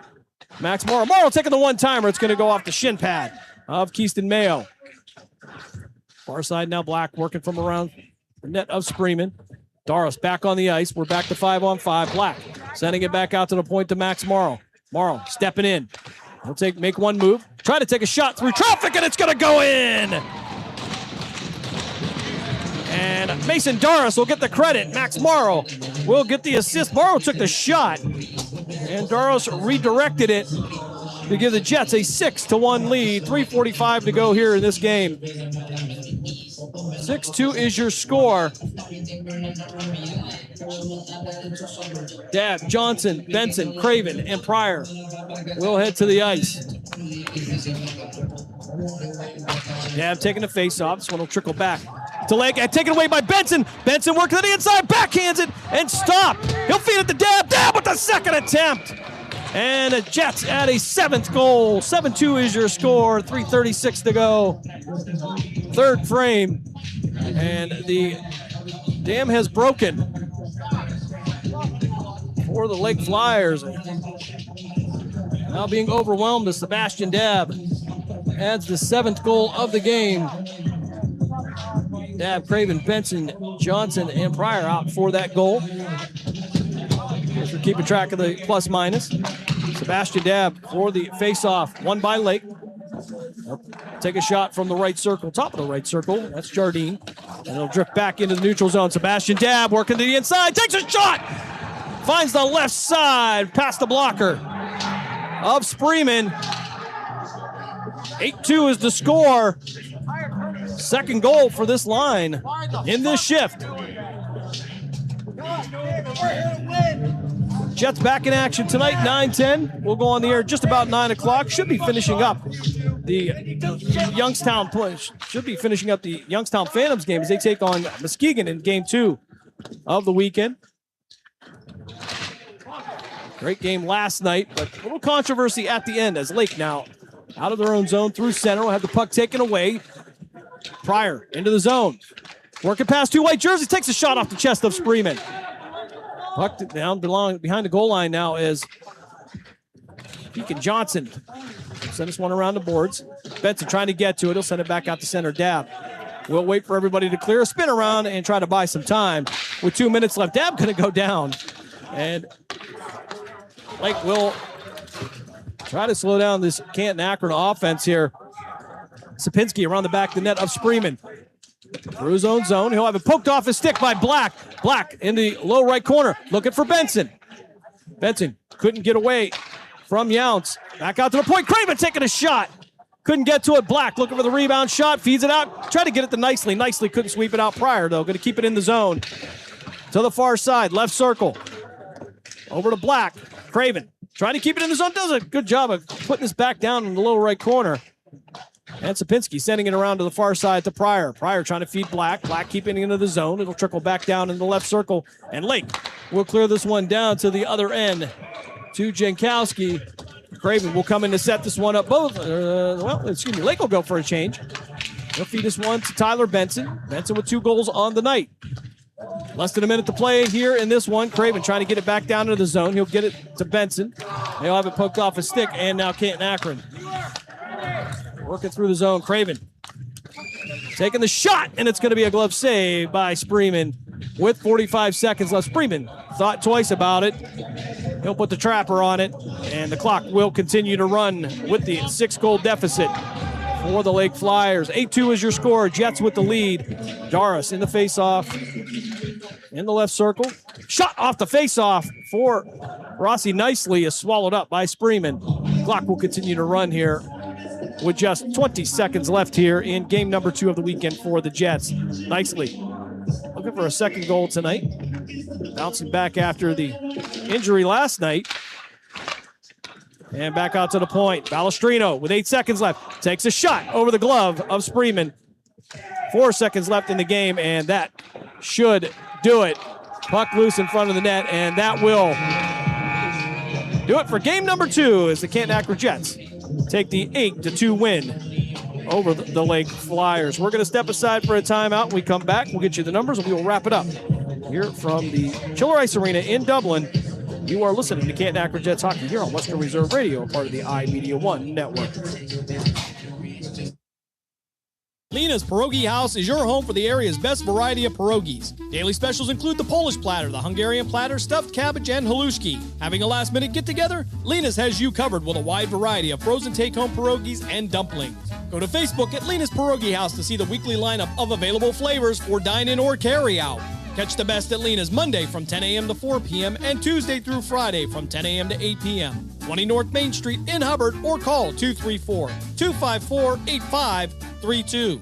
Max Morrow. Morrow taking the one-timer. It's going to go off the shin pad of Keaston Mayo. Far side now, Black working from around the net of Spreeman. Doris back on the ice. We're back to 5-on-5. Black sending it back out to the point to Max Morrow. Morrow stepping in. He'll make one move. Try to take a shot through traffic, and it's going to go in. And Mason Doris will get the credit. Max Morrow will get the assist. Morrow took the shot, and Doris redirected it to give the Jets a 6-1 lead. 3:45 to go here in this game. 6-2 is your score. Dabb, Johnson, Benson, Craven, and Pryor will head to the ice. Dabb taking the face-off. This one will trickle back to Lake. Taken away by Benson. Benson working to the inside, backhands it, and stop. He'll feed it to Dabb. Dabb with the second attempt. And the Jets add a 7th goal. 7-2 is your score. 3:36 to go. Third frame. And the dam has broken for the Lake Flyers. Now being overwhelmed as Sebastian Dabb adds the 7th goal of the game. Dabb, Craven, Benson, Johnson, and Pryor out for that goal. As we're keeping track of the plus-minus. Sebastian Dabb for the face-off, won by Lake. Take a shot from the right circle, top of the right circle. That's Jardine. And it'll drift back into the neutral zone. Sebastian Dabb working to the inside, takes a shot! Finds the left side, past the blocker of Spreeman. 8-2 is the score. 2nd goal for this line in this shift. Jets back in action tonight, 9-10. We'll go on the air just about 9 o'clock. Should be finishing up the Youngstown push. Should be finishing up the Youngstown Phantoms game as they take on Muskegon in game 2 of the weekend. Great game last night, but a little controversy at the end as Lake now out of their own zone through center. Will have the puck taken away. Pryor into the zone. Working past 2 white jerseys. Takes a shot off the chest of Spreeman. Puck down behind the goal line now is Deacon Johnson. Send this one around the boards. Benson trying to get to it. He'll send it back out to center. Dabb will wait for everybody to clear. Spin around and try to buy some time. With 2 minutes left, Dabb going to go down. And Lake will try to slow down this Canton Akron offense here. Sapinski around the back of the net of Spreeman. Through his own zone. He'll have it poked off his stick by Black. Black in the low right corner. Looking for Benson. Benson couldn't get away from Younts. Back out to the point. Craven taking a shot. Couldn't get to it. Black looking for the rebound shot. Feeds it out. Tried to get it to Nicely. Nicely couldn't sweep it out Pryor, though. Going to keep it in the zone. to the far side, left circle. Over to Black. Craven trying to keep it in the zone. Does a good job of putting this back down in the lower right corner. And Sapinski sending it around to the far side to Pryor. Pryor trying to feed Black. Black keeping it into the zone. It'll trickle back down in the left circle. And Lake will clear this one down to the other end to Jankowski. Craven will come in to set this one up. Lake will go for a change. He'll feed this one to Tyler Benson. Benson with 2 goals on the night. Less than a minute to play here in this one. Craven trying to get it back down into the zone. He'll get it to Benson. He'll have it poked off his stick, and now Canton Akron working through the zone. Craven taking the shot, and it's going to be a glove save by Spreeman with 45 seconds left. Spreeman thought twice about it. He'll put the trapper on it, and the clock will continue to run with the 6-goal deficit for the Lake Flyers. 8-2 is your score. Jets with the lead. Doris in the face-off in the left circle. Shot off the face-off for Rossi. Nicely is swallowed up by Spreeman. Clock will continue to run here with just 20 seconds left here in game number 2 of the weekend for the Jets. Nicely looking for a second goal tonight. Bouncing back after the injury last night. And back out to the point. Balestrino with 8 seconds left. Takes a shot over the glove of Spreeman. 4 seconds left in the game, and that should do it. Puck loose in front of the net, and that will do it for game number 2 as the Canton Akron Jets take the 8-2 win over the Lake Flyers. We're going to step aside for a timeout. When we come back, we'll get you the numbers, and we will wrap it up here from the Chiller Ice Arena in Dublin. You are listening to Canton Akron Jets hockey here on Western Reserve Radio, part of the iMedia One network. Lena's Pierogi House is your home for the area's best variety of pierogies. Daily specials include the Polish platter, the Hungarian platter, stuffed cabbage, and halushki. Having a last-minute get-together? Lena's has you covered with a wide variety of frozen take-home pierogies and dumplings. Go to Facebook at Lena's Pierogi House to see the weekly lineup of available flavors for dine-in or carry-out. Catch the best at Lena's Monday from 10 a.m. to 4 p.m. and Tuesday through Friday from 10 a.m. to 8 p.m. 20 North Main Street in Hubbard, or call 234-254-8532.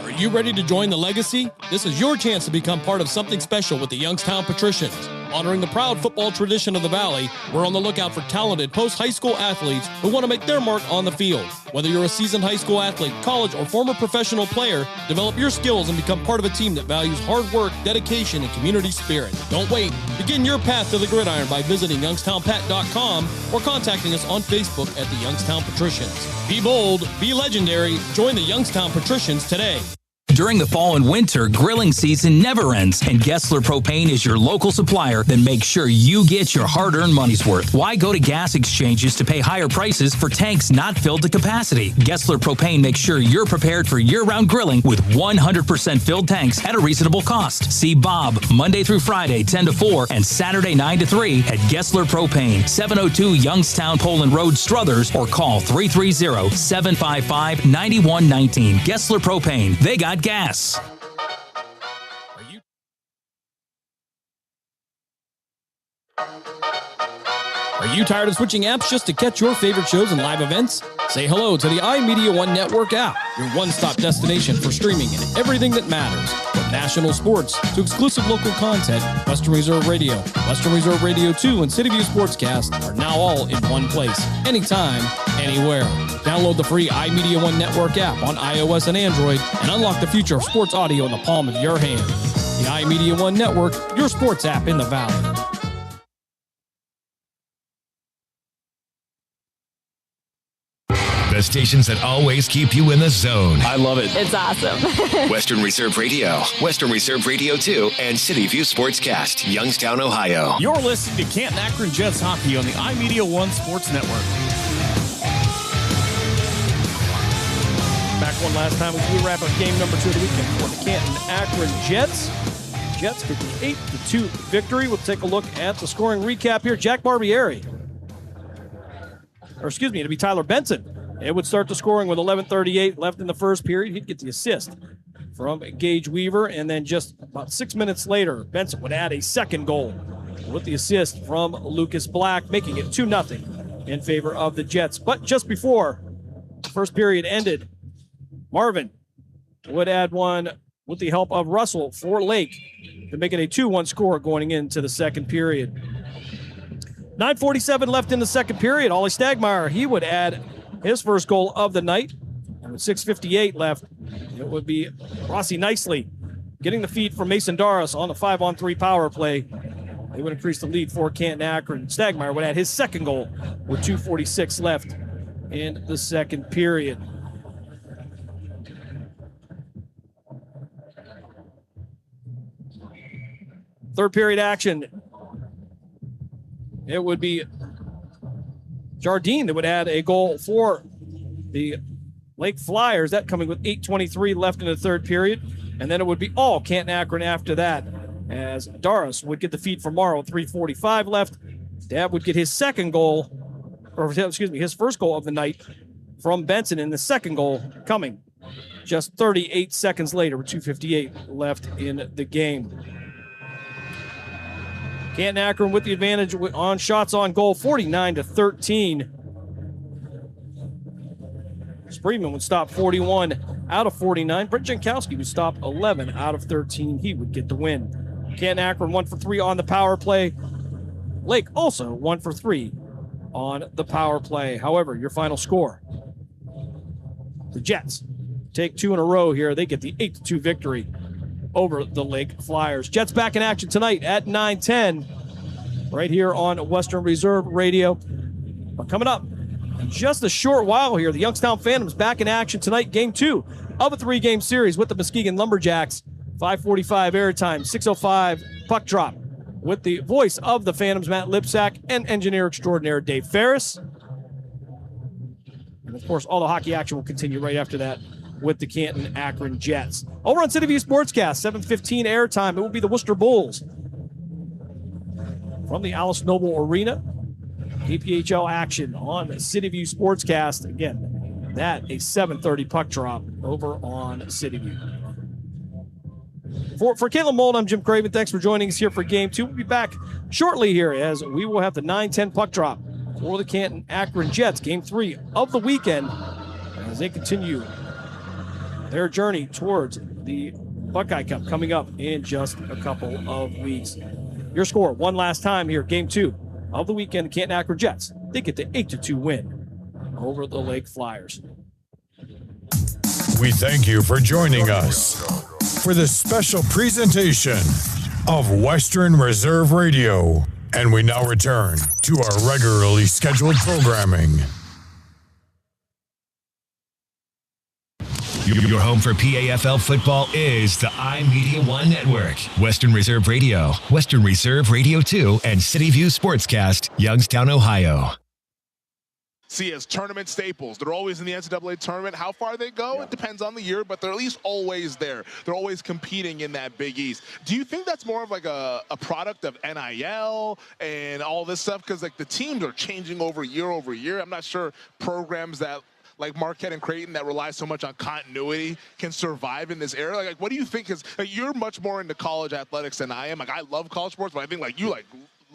Are you ready to join the legacy? This is your chance to become part of something special with the Youngstown Patricians. Honoring the proud football tradition of the Valley, we're on the lookout for talented post-high school athletes who want to make their mark on the field. Whether you're a seasoned high school athlete, college, or former professional player, develop your skills and become part of a team that values hard work, dedication, and community spirit. Don't wait. Begin your path to the gridiron by visiting youngstownpat.com or contacting us on Facebook at the Youngstown Patricians. Be bold, be legendary, join the Youngstown Patricians today. During the fall and winter, grilling season never ends, and Gessler Propane is your local supplier that makes sure you get your hard-earned money's worth. Why go to gas exchanges to pay higher prices for tanks not filled to capacity? Gessler Propane makes sure you're prepared for year-round grilling with 100% filled tanks at a reasonable cost. See Bob Monday through Friday, 10 to 4, and Saturday, 9 to 3 at Gessler Propane, 702 Youngstown Poland Road, Struthers, or call 330-755-9119. Gessler Propane. They got gas. Are you tired of switching apps just to catch your favorite shows and live events? Say hello to the iMedia One Network app, your one-stop destination for streaming and everything that matters. From national sports to exclusive local content, Western Reserve Radio, Western Reserve Radio 2, and City View Sportscast are now all in one place, anytime, anywhere. Download the free iMedia One Network app on iOS and Android and unlock the future of sports audio in the palm of your hand. The iMedia One Network, your sports app in the Valley. The stations that always keep you in the zone. I love it. It's awesome. Western Reserve Radio, Western Reserve Radio 2, and City View Sportscast, Youngstown, Ohio. You're listening to Canton Akron Jets hockey on the iMedia One Sports Network. Back one last time as we wrap up game number 2 of the weekend for the Canton Akron Jets. Jets get the 8-2 victory. We'll take a look at the scoring recap here. Jack Barbieri. It'll be Tyler Benson. It would start the scoring with 11:38 left in the first period. He'd get the assist from Gage Weaver, and then just about 6 minutes later, Benson would add a second goal with the assist from Lucas Black, making it 2-0 in favor of the Jets. But just before the first period ended, Marvin would add one with the help of Russell for Lake to make it a 2-1 score going into the second period. 9:47 left in the second period. Ollie Stagmeyer, he would add his first goal of the night. And with 6:58 left, it would be Rossi Nicely getting the feed from Mason Doris on the 5-on-3 power play. They would increase the lead for Canton Akron. Stagmeyer would add his second goal with 2:46 left in the second period. Third period action. It would be Jardine that would add a goal for the Lake Flyers. That coming with 8:23 left in the third period. And then it would be all Canton Akron after that, as Doris would get the feed from Morrow with 3:45 left. Dab would get his second goal, or excuse me, his first goal of the night from Benson, and the second goal coming just 38 seconds later with 2:58 left in the game. Canton Akron with the advantage on shots on goal, 49-13. Spreeman would stop 41 out of 49. Brent Jankowski would stop 11 out of 13. He would get the win. Canton Akron 1 for 3 on the power play. Lake also 1 for 3 on the power play. However, your final score. The Jets take 2 in a row here. They get the 8-2 victory over the Lake Flyers. Jets back in action tonight at 9:10 right here on Western Reserve Radio. But coming up in just a short while here, the Youngstown Phantoms back in action tonight, game 2 of a 3-game series with the Muskegon Lumberjacks. 5:45 airtime, 6:05 puck drop with the voice of the Phantoms, Matt Lipsack, and engineer extraordinaire Dave Ferris. And of course, all the hockey action will continue right after that with the Canton Akron Jets. Over on City View Sportscast, 7:15 airtime, it will be the Worcester Bulls from the Alice Noble Arena. APHL action on City View Sportscast. Again, that a 7:30 puck drop over on City View. For Caleb Mold, I'm Jim Craven. Thanks for joining us here for Game 2. We'll be back shortly here as we will have the 9:10 puck drop for the Canton Akron Jets. Game 3 of the weekend as they continue their journey towards the Buckeye Cup coming up in just a couple of weeks. Your score one last time here, Game 2 of the weekend, the Canton Akron Jets. They get the 8-2 win over the Lake Flyers. We thank you for joining us for this special presentation of Western Reserve Radio. And we now return to our regularly scheduled programming. Your home for PAFL football is the iMedia One Network. Western Reserve Radio, Western Reserve Radio 2, and City View Sportscast, Youngstown, Ohio. See, as tournament staples, they're always in the NCAA tournament. How far they go, It depends on the year, but they're at least always there. They're always competing in that Big East. Do you think that's more of like a product of NIL and all this stuff? Because like the teams are changing over year. I'm not sure programs that like Marquette and Creighton that rely so much on continuity can survive in this era. Like what do you think is, like, you're much more into college athletics than I am. Like I love college sports, but I think like you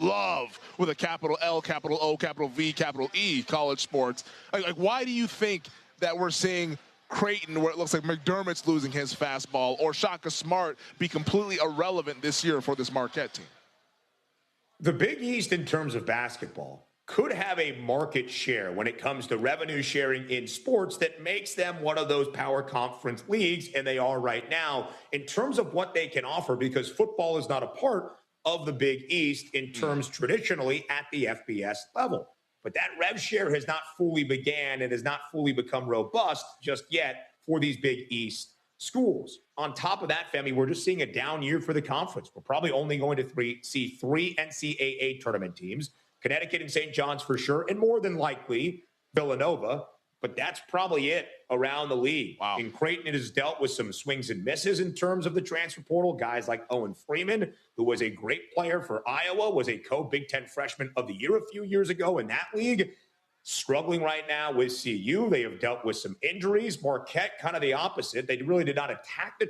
love with a capital L, capital O, capital V, capital E, college sports. Like why do you think that we're seeing Creighton, where it looks like McDermott's losing his fastball, or Shaka Smart be completely irrelevant this year for this Marquette team? The Big East in terms of basketball could have a market share when it comes to revenue sharing in sports that makes them one of those power conference leagues, and they are right now in terms of what they can offer, because football is not a part of the Big East in terms traditionally at the FBS level. But that rev share has not fully began and has not fully become robust just yet for these Big East schools. On top of that, Femi, we're just seeing a down year for the conference. We're probably only going to see 3 NCAA tournament teams, Connecticut and St. John's for sure, and more than likely Villanova. But that's probably it around the league. Wow. In Creighton, it has dealt with some swings and misses in terms of the transfer portal. Guys like Owen Freeman, who was a great player for Iowa, was a co-Big Ten Freshman of the Year a few years ago in that league. Struggling right now with CU. They have dealt with some injuries. Marquette, kind of the opposite. They really did not attack the